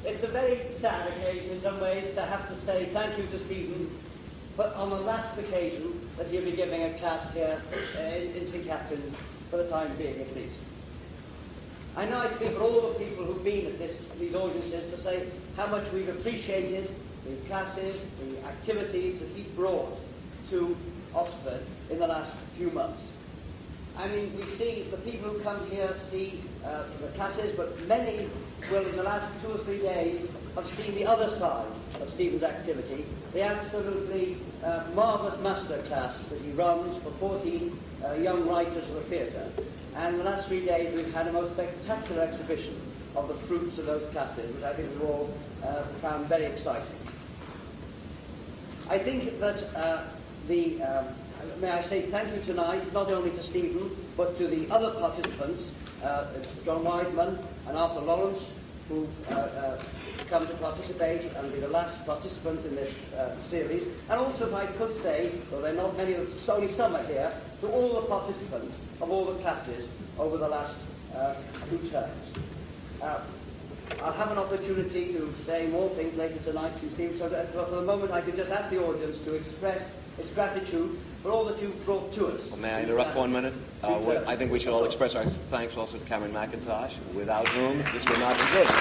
It's a very sad occasion in some ways to have to say thank you to Stephen, but on the last occasion that he'll be giving a class here in St. Catherine's, for the time being at least. I know I speak for all the people who've been at these audiences to say how much we've appreciated the classes, the activities that he's brought to Oxford in the last few months. I mean, we see the people who come here see the classes, but many will, in the last 2 or 3 days, have seen the other side of Stephen's activity, the absolutely marvellous master class that he runs for 14 young writers of the theatre. And in the last 3 days, we've had a most spectacular exhibition of the fruits of those classes, which I think we've all found very exciting. I think that the may I say thank you tonight, not only to Stephen, but to the other participants, John Weidman and Arthur Laurents, who've come to participate and be the last participants in this series. And also, if I could say, though there are not many, only some are here, to all the participants of all the classes over the last 2 terms. I'll have an opportunity to say more things later tonight to Steve, so that for the moment I could just ask the audience to express its gratitude for all that you've brought to us. Well, may I interrupt for 1 minute? I think we should all express our thanks also to Cameron McIntosh, without whom this would not exist.